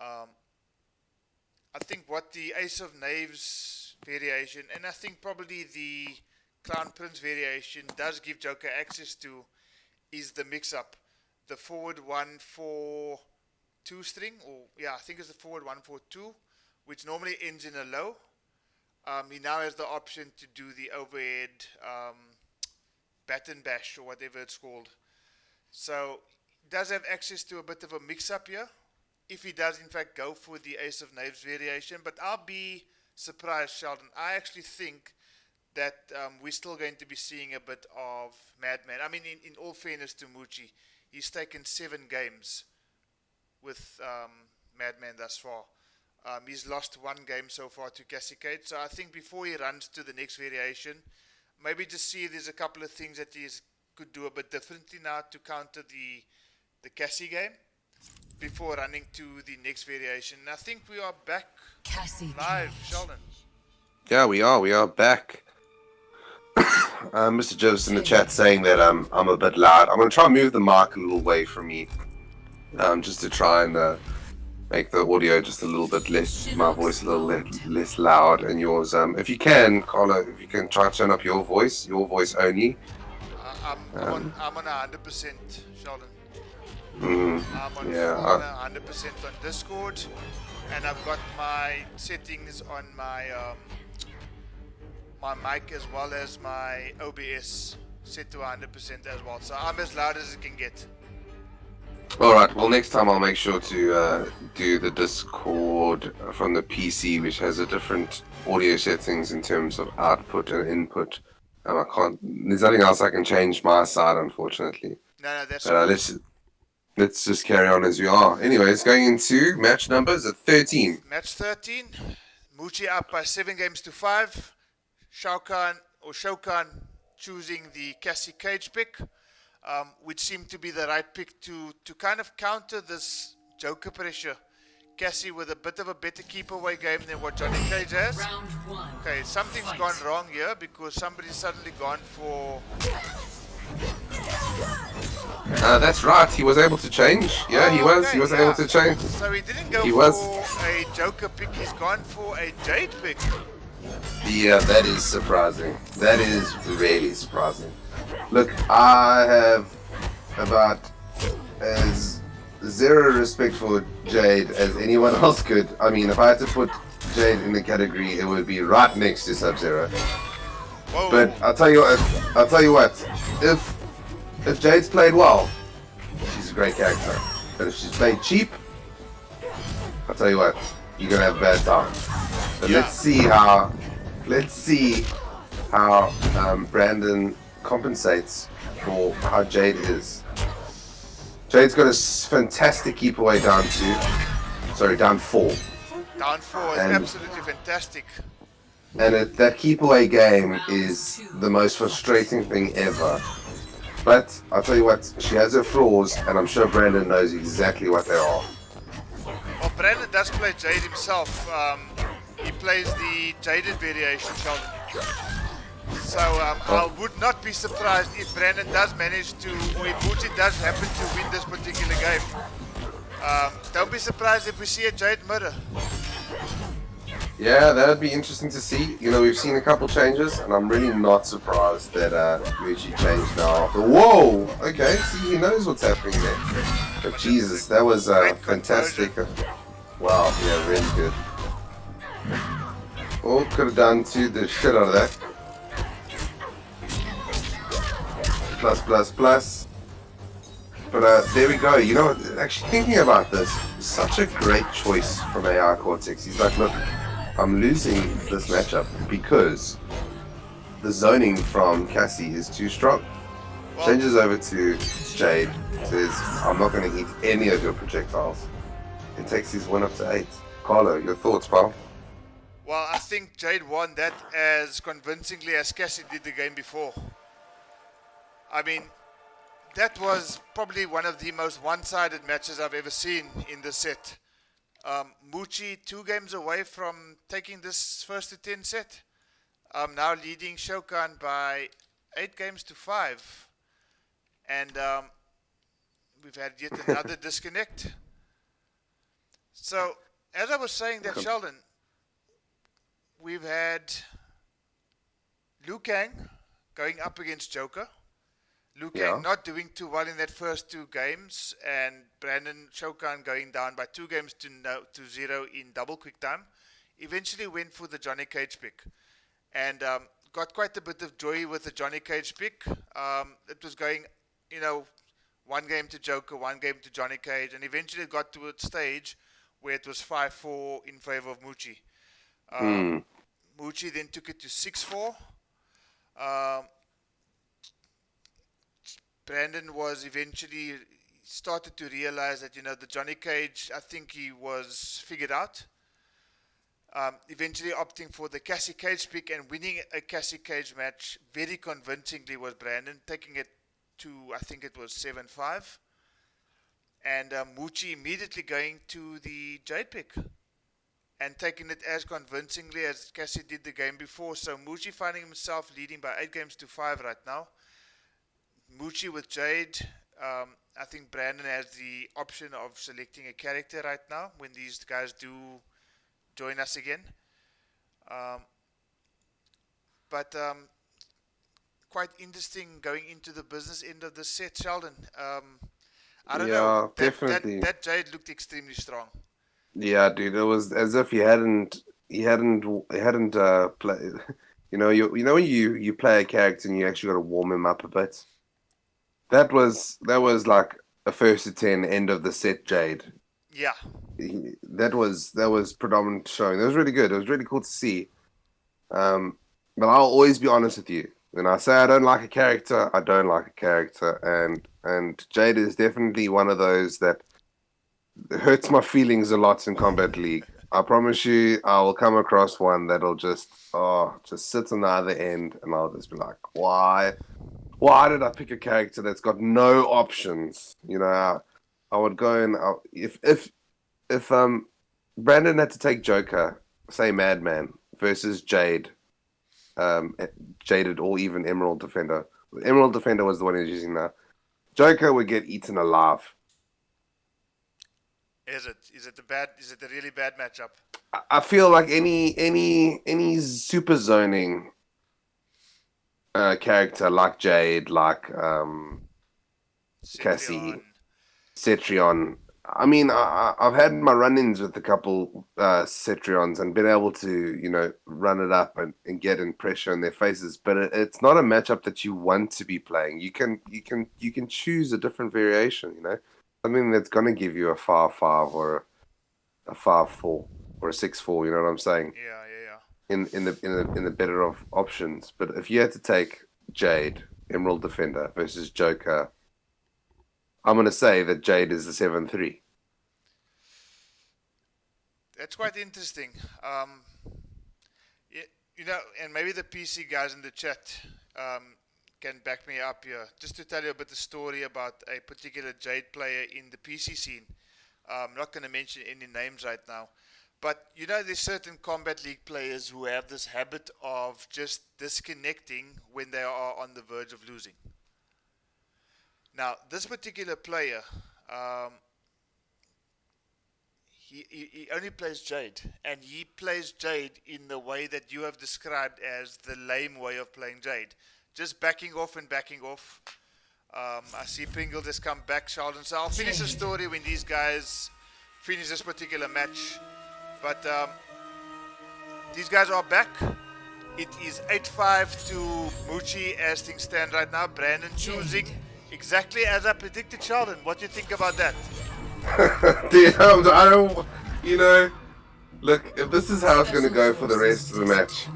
I think what the Ace of Knaves variation, and I think probably the Clown Prince variation does give Joker access to, is the mix-up. The forward 1-4-2 string, I think it's the forward 1-4-2, which normally ends in a low. He now has the option to do the overhead baton bash or whatever it's called. So he does have access to a bit of a mix-up here, if he does in fact go for the Ace of Knaves variation. But I'll be surprised, Sheldon. I actually think that we're still going to be seeing a bit of Madman. I mean, in all fairness to Moochie, he's taken 7 games with Madman thus far. He's lost 1 game so far to Cassie Cage. So I think before he runs to the next variation, maybe just see if there's a couple of things that he could do a bit differently now to counter the Cassie game before running to the next variation. And I think we are back Cassie live, Cage. Sheldon. Yeah, we are back. Mr. Joe's in the chat saying that I'm a bit loud. I'm going to try and move the mic a little away from me, just to try and make the audio just a little bit less, my voice a little less loud, and yours. If you can, Carlo, if you can try to turn up your voice only. I'm on 100%, Sheldon. Mm, I'm on yeah, 100% on Discord, and I've got my settings on my my mic as well as my OBS set to 100% as well. So I'm as loud as it can get. Alright, well next time I'll make sure to do the Discord from the PC, which has a different audio settings in terms of output and input. There's nothing else I can change my side, unfortunately. No, that's But let's just carry on as we are. Anyways, going into match numbers at 13. Match 13. Moochie up by 7 games to 5. Shokan choosing the Cassie Cage pick, which seemed to be the right pick to kind of counter this Joker pressure. Cassie with a bit of a better keep away game than what Johnny Cage has. Round 1. Okay, something's gone wrong here because somebody's suddenly gone for... That's right, he was able to change. Yeah, he was able to change. So he didn't go for a Joker pick, he's gone for a Jade pick. Yeah, that is surprising. That is really surprising. Look, I have about as zero respect for Jade as anyone else could. I mean, if I had to put Jade in the category, it would be right next to Sub-Zero. Whoa. But I'll tell you what. If Jade's played well, she's a great character. But if she's played cheap, I'll tell you what, you're gonna have a bad time. But let's see how Brandon compensates for how Jade is. Jade's got a fantastic keep away down 4. Down 4 is And- absolutely fantastic. And that keep away game is the most frustrating thing ever. But I'll tell you what, she has her flaws, and I'm sure Brandon knows exactly what they are. Well, Brandon does play Jade himself. He plays the Jaded variation, Sheldon. So I would not be surprised if Brandon does manage to, or if Muji does happen to win this particular game. Don't be surprised if we see a Jade mirror. Yeah, that'd be interesting to see. You know, we've seen a couple changes, and I'm really not surprised that Muji changed now. After. Whoa! Okay, see, he knows what's happening there. But Jesus, that was fantastic. Wow, yeah, really good. Oh, could have done to the shit out of that. Plus, plus, plus. But there we go. You know, actually thinking about this, such a great choice from AI Cortex. He's like, look, I'm losing this matchup because the zoning from Cassie is too strong. Changes over to Jade, says, I'm not going to hit any of your projectiles. It takes his win up to 8. Carlo, your thoughts, pal? Well, I think Jade won that as convincingly as Cassie did the game before. I mean, that was probably one of the most one-sided matches I've ever seen in the set. Muchi 2 games away from taking this first to 10 set. Now leading Shokan by 8 games to 5. And we've had yet another disconnect. So, as I was saying that, Sheldon, we've had Liu Kang going up against Joker. Liu Kang not doing too well in that first 2 games, and Brandon Shokan going down by 2 games to 0 in double quick time. Eventually went for the Johnny Cage pick, and got quite a bit of joy with the Johnny Cage pick. It was going, 1 game to Joker, 1 game to Johnny Cage, and eventually got to a stage where it was 5-4 in favor of Muchi. Muchi then took it to 6-4. Brandon was eventually started to realize that, the Johnny Cage, I think he was figured out. Eventually opting for the Cassie Cage pick and winning a Cassie Cage match very convincingly was Brandon, taking it to, I think it was 7-5. And Muchi immediately going to the Jade pick and taking it as convincingly as Cassie did the game before. So Muchi finding himself leading by 8 games to 5 right now. Muchi with Jade. I think Brandon has the option of selecting a character right now when these guys do join us again. But quite interesting going into the business end of the set, Sheldon. I don't know. Definitely. That Jade looked extremely strong. Yeah, dude, it was as if he hadn't played. When you play a character and you actually got to warm him up a bit. That was like a first to 10 end of the set Jade. Yeah. That was predominant showing. That was really good. It was really cool to see. But I'll always be honest with you. When I say I don't like a character, I don't like a character, and Jade is definitely one of those that hurts my feelings a lot in Kombat League. I promise you, I will come across one that'll just sit on the other end, and I'll just be like, why? Why did I pick a character that's got no options? I would go and if Brandon had to take Joker, say Madman versus Jade, Jaded or even Emerald Defender. Emerald Defender was the one he's using now. Joker would get eaten alive. Is it a really bad matchup? I feel like any super zoning character like Jade, like Cassie, Cetrion. I mean, I've had my run-ins with a couple Cetrions and been able to, run it up and get in pressure in their faces. But it's not a matchup that you want to be playing. You can choose a different variation. Something that's gonna give you a 5-5 or a 5-4 or a 6-4. You know what I'm saying? Yeah. In the better of options. But if you had to take Jade, Emerald Defender versus Joker, I'm gonna say that Jade is the 7-3. That's quite interesting. Y- you know, and maybe the PC guys in the chat can back me up here. Just to tell you a bit of story about a particular Jade player in the PC scene. I'm not going to mention any names right now. But you know, there's certain Combat League players who have this habit of just disconnecting when they are on the verge of losing. Now, this particular player, he only plays Jade, and he plays Jade in the way that you have described as the lame way of playing Jade. Just backing off and backing off. I see Pringle just come back, Sheldon. So I'll finish the story when these guys finish this particular match. But these guys are back. It is 8-5 to Muchi as things stand right now. Brandon choosing exactly as I predicted, Sheldon. What do you think about that? Dude, I don't, look, if this is how it's going to go for the rest of the match,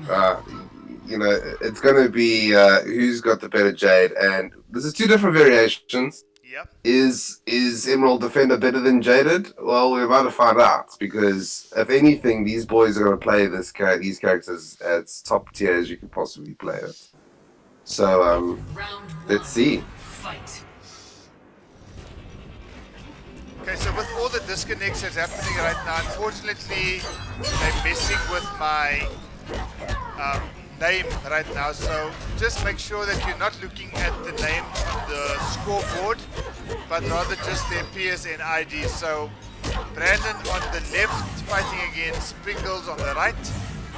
it's going to be who's got the better Jade, and this is two different variations. Yep. Is Emerald Defender better than Jaded? Well, we're about to find out, because if anything, these boys are going to play these characters as top tier as you could possibly play it. So, let's see. Fight. Okay, so with all the disconnects that's happening right now, unfortunately, they're messing with my name right now. So just make sure that you're not looking at the name on the scoreboard, but rather just their PSN ID. So Brandon on the left fighting against Pringles on the right,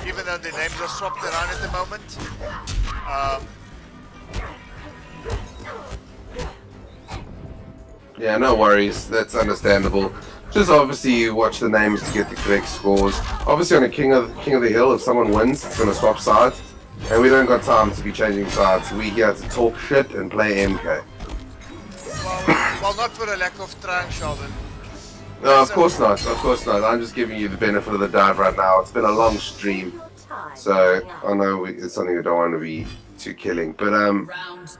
even though their names are swapped around at the moment. Yeah, no worries. That's understandable. Just obviously you watch the names to get the correct scores. Obviously on a King of the Hill, if someone wins, it's going to swap sides. And we don't got time to be changing sides. We here to talk shit and play MK. Well, not for a lack of trying, Sheldon. No, of course not. Of course not. I'm just giving you the benefit of the doubt right now. It's been a long stream. So, I know it's something we don't want to be too killing. But, Round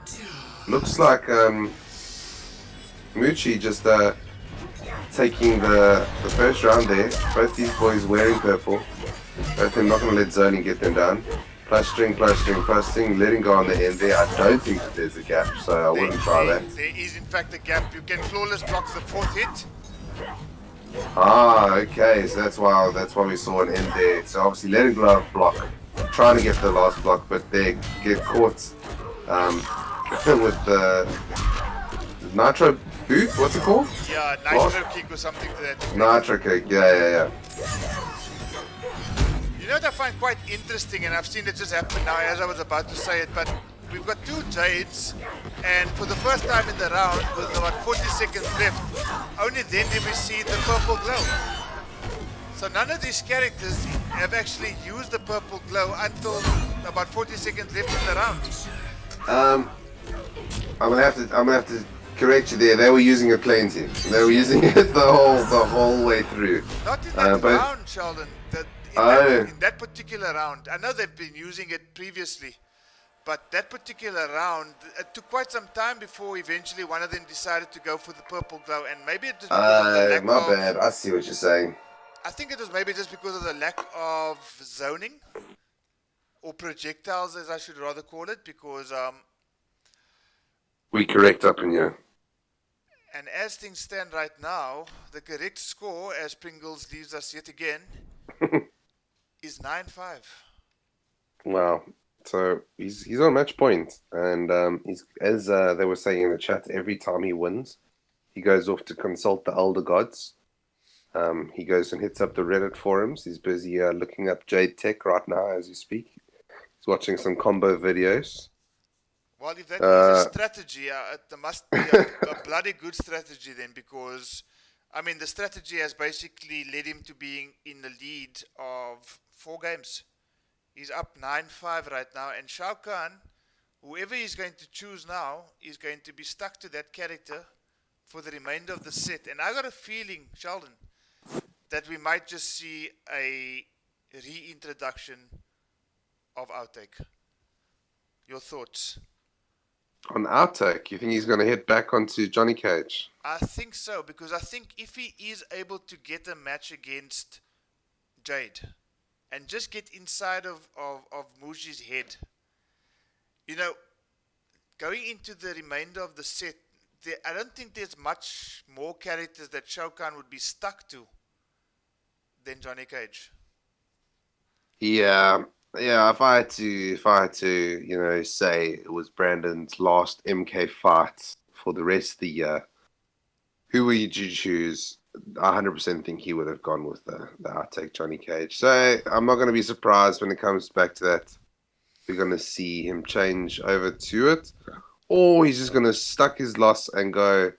2. looks like, Muchi just, taking the first round there. Both these boys wearing purple. Both of them not going to let Zoni get them down. Plus string, letting go on the end there. I don't think that there's a gap, so I wouldn't try that. There is in fact a gap. You can flawless block the fourth hit. Ah, okay, so that's why we saw an end there. So obviously letting go block, trying to get the last block, but they get caught with the Nitro boot, what's it called? Yeah, Nitro kick or something to that. Nitro kick, yeah. You know what I find quite interesting, and I've seen it just happen now as I was about to say it, but we've got two Jades, and for the first time in the round, with about 40 seconds left, only then did we see the purple glow. So none of these characters have actually used the purple glow until about 40 seconds left in the round. I'm gonna have to correct you there. They were using it plenty. They were using it the whole way through. Not in that round, Sheldon. In that particular round. I know they've been using it previously, but that particular round, it took quite some time before eventually one of them decided to go for the purple glow, and maybe it was because of the lack my of... bad. I see what you're saying. I think it was maybe just because of the lack of zoning, or projectiles as I should rather call it, because... we correct up in here. And as things stand right now, the correct score, as Pringles leaves us yet again, is 9-5. Wow. So he's on match point, and he's, as they were saying in the chat, every time he wins, he goes off to consult the elder gods. He goes and hits up the Reddit forums. He's busy looking up Jade Tech right now as we speak. He's watching some combo videos. Well, if that is a strategy, it must be a bloody good strategy then, because, I mean, the strategy has basically led him to being in the lead of 4 games. He's up 9-5 right now, and Shao Kahn, whoever he's going to choose now, is going to be stuck to that character for the remainder of the set. And I got a feeling, Sheldon, that we might just see a reintroduction of Outtake. Your thoughts? On Outtake, you think he's going to head back onto Johnny Cage? I think so, because I think if he is able to get a match against Jade and just get inside of Muji's head. You know, going into the remainder of the set, I don't think there's much more characters that Shao Kahn would be stuck to than Johnny Cage. Yeah, yeah. If I had to, say it was Brandon's last MK fight for the rest of the year, who would you choose? I 100% think he would have gone with the outtake Johnny Cage. So I'm not going to be surprised when it comes back to that. We're going to see him change over to it, or he's just going to stuck his loss and go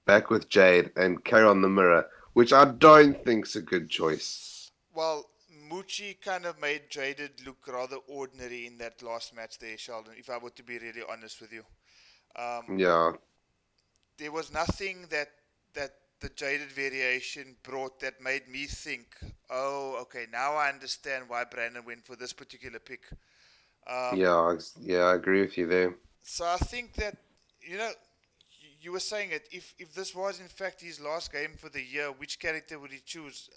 back with Jade and carry on the mirror, which I don't think's a good choice. Well, Muchi kind of made Jaded look rather ordinary in that last match there, Sheldon, if I were to be really honest with you. Yeah. There was nothing that the Jaded variation brought that made me think, oh, okay, now I understand why Brandon went for this particular pick. Yeah, I agree with you there. So I think that, you were saying it, if this was in fact his last game for the year, which character would he choose?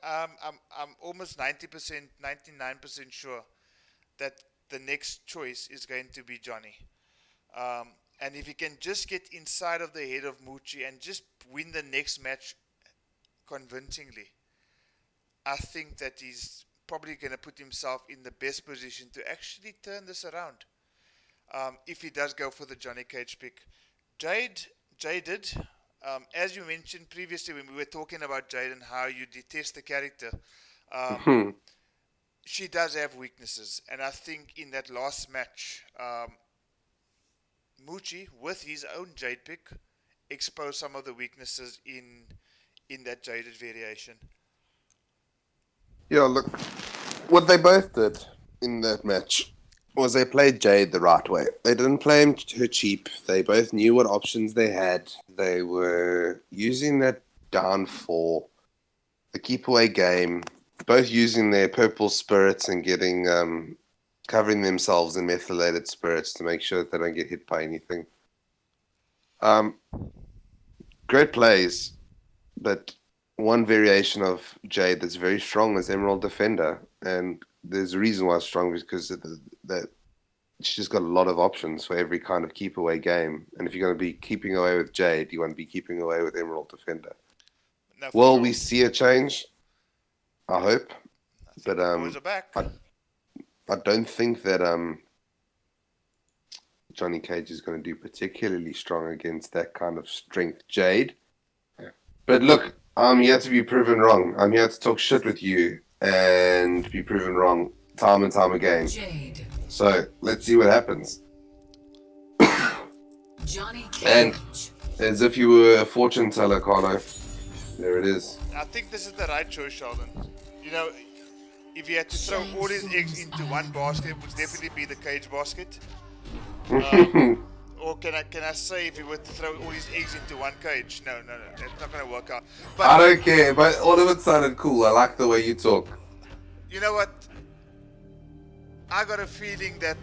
I'm almost 90%, 99% sure that the next choice is going to be Johnny. And if he can just get inside of the head of Muchi and just win the next match convincingly, I think that he's probably going to put himself in the best position to actually turn this around. If he does go for the Johnny Cage pick. Jaded, as you mentioned previously when we were talking about Jade and how you detest the character, she does have weaknesses. And I think in that last match, Muchi, with his own Jade pick, exposed some of the weaknesses in that Jaded variation. Yeah, look, what they both did in that match was they played Jade the right way. They didn't play her cheap. They both knew what options they had. They were using that down for the keep away game, both using their purple spirits and getting covering themselves in methylated spirits to make sure that they don't get hit by anything. Great plays, but one variation of Jade that's very strong is Emerald Defender, and there's a reason why it's strong because that she's just got a lot of options for every kind of keep away game. And if you're going to be keeping away with Jade, you want to be keeping away with Emerald Defender. No, Will sure. we see a change? I hope, but Boys are back. I don't think that Johnny Cage is going to do particularly strong against that kind of strength Jade. But look, I'm here to be proven wrong. I'm here to talk shit with you and be proven wrong time and time again. Jade. So let's see what happens. Johnny Cage. And as if you were a fortune teller, Carlo, there it is. I think this is the right choice, Sheldon. If he had to throw all his eggs into one basket, it would definitely be the Cage basket. Or can I say if he were to throw all his eggs into one cage? No, that's not going to work out. But I don't care, but all of it sounded cool. I like the way you talk. you know what? I got a feeling that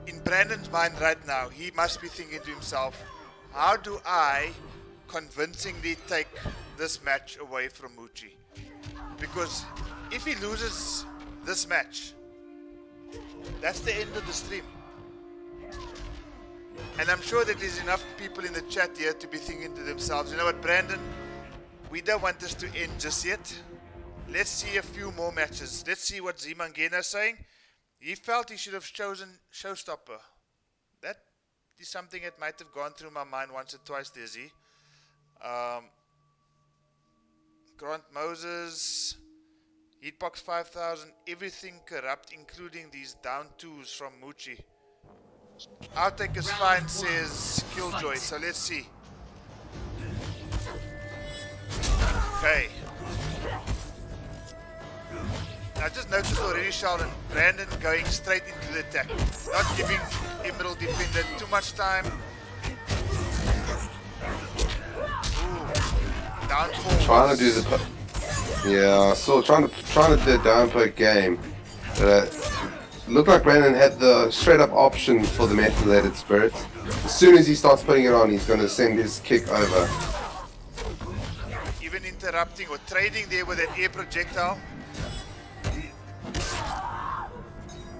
in Brandon's mind right now, he must be thinking to himself, how do I convincingly take this match away from Muchi? Because if he loses this match, that's the end of the stream. And I'm sure that there's enough people in the chat here to be thinking to themselves, you know what, Brandon, we don't want this to end just yet. Let's see a few more matches. Let's see what Zimangena is saying. He felt he should have chosen Showstopper. That is something that might have gone through my mind once or twice, Dizzy. Grant Moses, Heatbox 5000, everything corrupt, including these down twos from Muchi. Outtake is fine, says Killjoy, so let's see. Okay. I just noticed already, Sheldon, Brandon going straight into the attack. Not giving Emerald Defender too much time. Ooh. Down four. Trying to do the... Yeah, so trying to do the down poke game. Looked like Brandon had the straight up option for the methylated spirits. As soon as he starts putting it on, he's going to send his kick over. Even interrupting or trading there with an air projectile.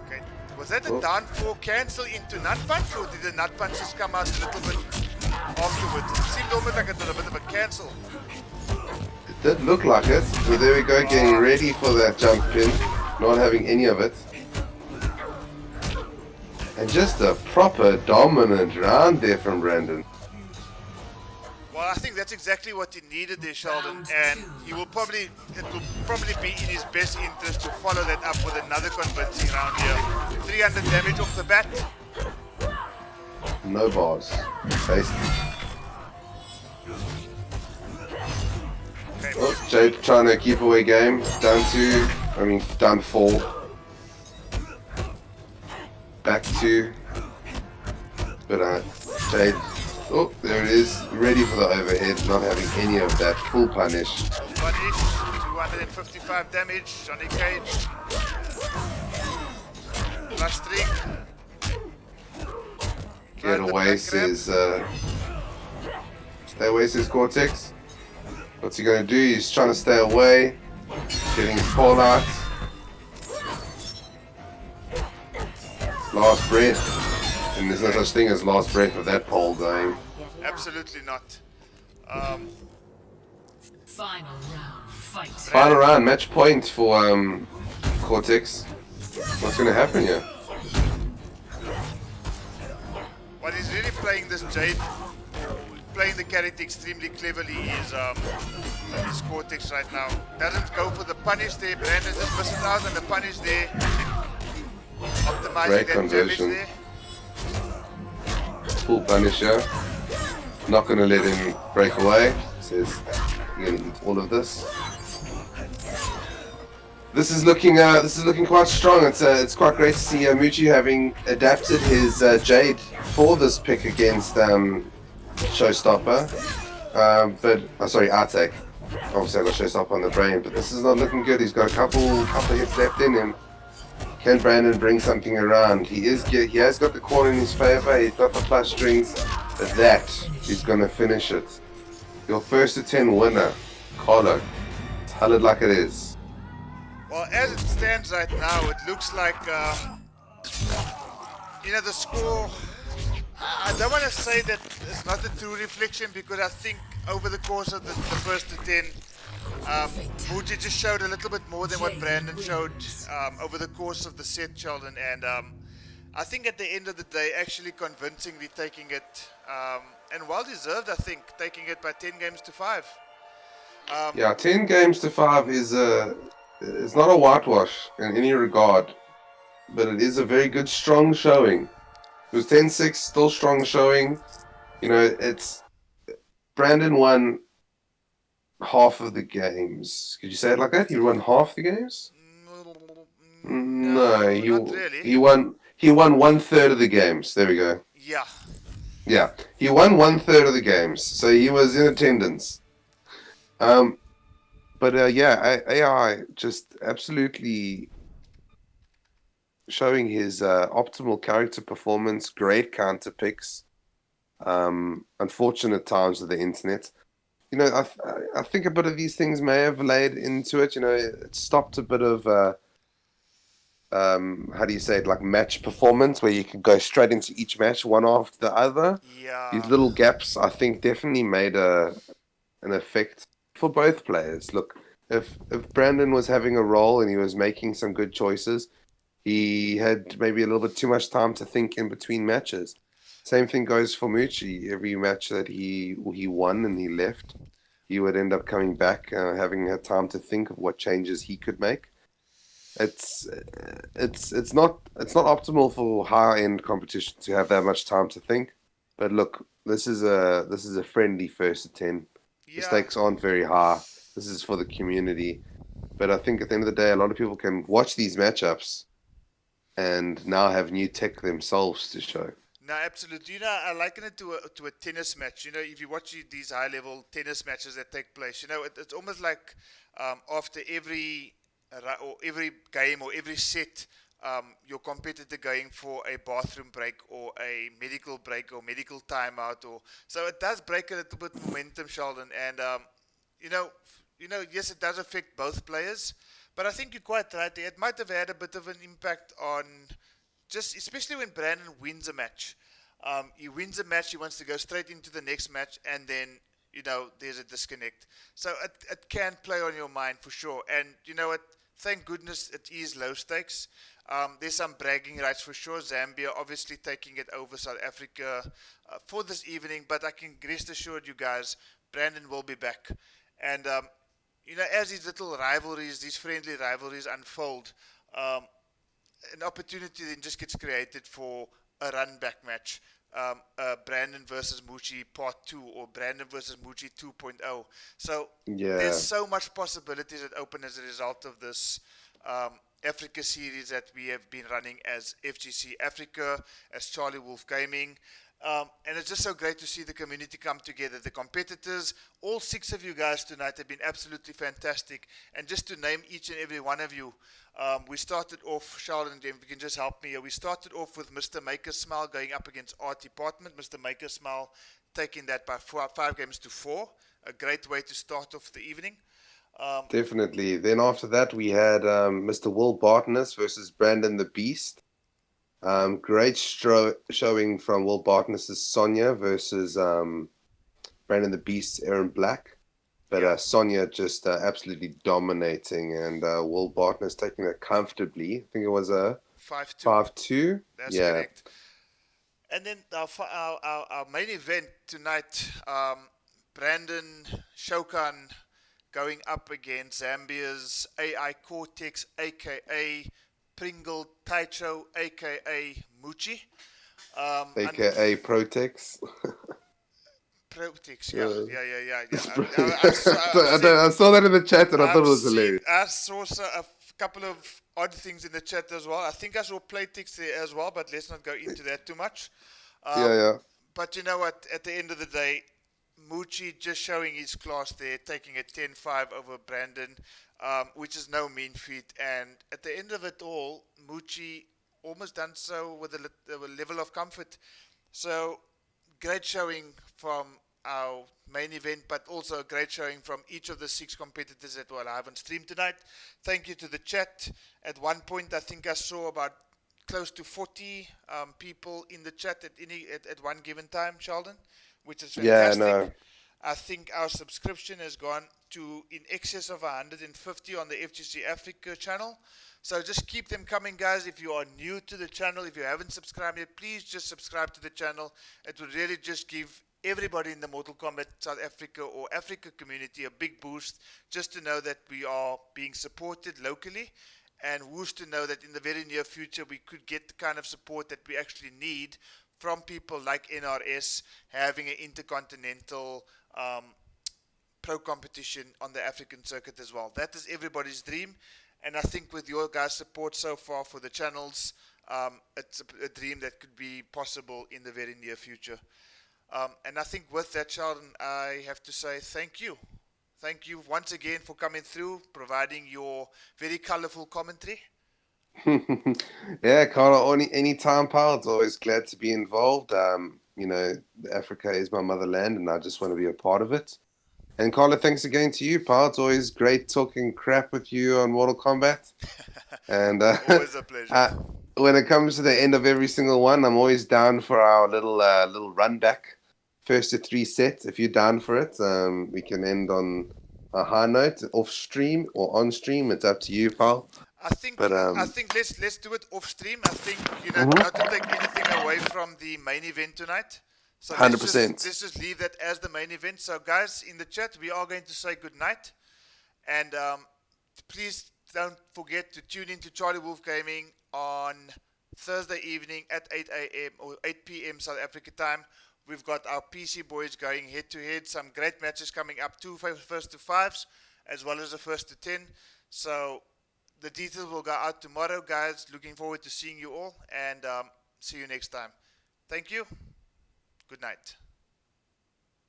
Okay. Was that a Oh. down 4 cancel into nut punch, or did the nut punch just come out a little bit afterwards? It seemed almost like it was a bit of a cancel. It did look like it. So there we go, getting ready for that jump pin, not having any of it. And just a proper dominant round there from Brandon. Well, I think that's exactly what he needed there, Sheldon, and it will probably be in his best interest to follow that up with another convincing round here. 300 damage off the bat. No bars. Tasty. Okay. Oh, Jade trying to keep away game. Down 4. Back 2. But Jade, oh, there it is. Ready for the overhead, not having any of that. Full punish. Punish, 255 damage, Johnny Cage. Plus 3. Get away, says, stay away, says Cortex. What's he gonna do? He's trying to stay away. Getting fallout. Last breath. And there's no such thing as last breath with that pole going. Absolutely not. Final round. Fight. Final round, match point for Cortex. What's gonna happen here? What he's really playing this Jade, playing the character extremely cleverly is Cortex right now. Doesn't go for the punish there. Brandon just misses out on the punish there. Optimizing Great that conversion. damage there. Full punisher. Not gonna let him break away. Says you're gonna eat all of this. This is looking quite strong. It's quite great to see Muchi having adapted his Jade for this pick against Showstopper. Artek. Obviously I got Showstopper on the brain, but this is not looking good. He's got a couple hits left in him. Can Brandon bring something around? He has got the corner in his favor. He's got the plus strings, but that he's gonna finish it. Your first to 10 winner, Carlo. Tell it like it is. Well, as it stands right now, it looks like, the score, I don't want to say that it's not a true reflection, because I think over the course of the first to 10, Muji just showed a little bit more than what Brandon showed over the course of the set, Sheldon, and I think at the end of the day, actually convincingly taking it, and well deserved, I think, taking it by 10 games to 5. 10 games to 5 is it's not a whitewash in any regard, but it is a very good, strong showing. It was 10-6, still strong showing. It's Brandon won half of the games. Could you say it like that? He won half the games? No, not really. he won 1/3 of the games. There we go. Yeah, he won 1/3 of the games, so he was in attendance. AI just absolutely showing his optimal character performance, great counter picks. Unfortunate times with the internet. I think a bit of these things may have laid into it. It stopped a bit of how do you say it, like match performance, where you could go straight into each match one after the other. Yeah. These little gaps, I think, definitely made an effect for both players. Look, if Brandon was having a role and he was making some good choices, he had maybe a little bit too much time to think in between matches. Same thing goes for Muchi. Every match that he won and he left, he would end up coming back, having had time to think of what changes he could make. It's not optimal for high end competition to have that much time to think. But look, this is a friendly first to 10. The stakes aren't very high. This is for the community. But I think at the end of the day, a lot of people can watch these matchups and now have new tech themselves to show. No, absolutely. I liken it to a tennis match. If you watch these high-level tennis matches that take place, it's almost like after every game or every set, your competitor going for a bathroom break or a medical break or medical timeout, so it does break a little bit momentum, Sheldon. And yes, it does affect both players, But I think you're quite right. It might have had a bit of an impact on just, especially when Brandon wins a match. He wins a match, he wants to go straight into the next match, and then, there's a disconnect. So it can play on your mind for sure. And you know what? Thank goodness it is low stakes. There's some bragging rights for sure. Zambia obviously taking it over South Africa for this evening, but I can rest assured you guys, Brandon will be back. And, as these little rivalries, these friendly rivalries unfold, an opportunity then just gets created for a run back match. Brandon versus Muchi Part 2 or Brandon versus Muchi 2.0. So there's so much possibilities that open as a result of this Africa series that we have been running as FGC Africa, as Charlie Wolf Gaming. And it's just so great to see the community come together. The competitors, all 6 of you guys tonight have been absolutely fantastic. And just to name each and every one of you, we started off, Charlotte and Jim, if you can just help me here. We started off with Mr. Maker Smile going up against Art Department. Mr. Maker Smile taking that by 5 games to 4. A great way to start off the evening. Definitely. Then after that, we had Mr. Will Bartness versus Brandon the Beast. Great showing from Will Bartness' Sonia versus Brandon the Beast's Aaron Black. But Sonia just absolutely dominating, and Will Bartness taking it comfortably. I think it was a 5-2. That's correct. And then our main event tonight, Brandon Shokan going up against Zambia's AI Cortex, a.k.a. Pringle Taicho, a.k.a. Muchi. A.k.a. Protex. Protex, yeah. I saw that in the chat and I thought it was hilarious. I saw a couple of odd things in the chat as well. I think I saw Playtex there as well, but let's not go into that too much. But you know what? At the end of the day, Muchi just showing his class there, taking a 10-5 over Brandon, which is no mean feat. And at the end of it all, Muchi almost done so with a level of comfort. So great showing from our main event, but also a great showing from each of the 6 competitors that were live on stream tonight. Thank you to the chat. At one point, I think I saw about close to 40 people in the chat at one given time, Sheldon, which is fantastic. Yeah, no. I think our subscription has gone to in excess of 150 on the FGC Africa channel. So just keep them coming, guys. If you are new to the channel, if you haven't subscribed yet, please just subscribe to the channel. It would really just give everybody in the Mortal Kombat South Africa or Africa community a big boost, just to know that we are being supported locally, and who's to know that in the very near future we could get the kind of support that we actually need from people like NRS having an intercontinental pro competition on the African circuit as well. That is everybody's dream, and I think with your guys' support so far for the channels, it's a dream that could be possible in the very near future. And I think with that, Sheldon, I have to say thank you. Thank you once again for coming through, providing your very colorful commentary. Yeah, Carla, anytime, pal. It's always glad to be involved. Africa is my motherland, and I just want to be a part of it. And Carla, thanks again to you, pal. It's always great talking crap with you on Mortal Kombat. And always a pleasure. When it comes to the end of every single one, I'm always down for our little run back, first to 3 sets. If you're down for it, we can end on a high note, off stream or on stream. It's up to you, pal. I think let's do it off stream. I think not to take anything away from the main event tonight. So 100%. Let's just leave that as the main event. So guys, in the chat, we are going to say good night, and please don't forget to tune in to Charlie Wolf Gaming on Thursday evening at 8 a.m. or 8 p.m. South Africa time. We've got our PC boys going head to head. Some great matches coming up, 2 first to 5s, as well as the first to 10. So the details will go out tomorrow, guys. Looking forward to seeing you all, and see you next time. Thank you. Good night.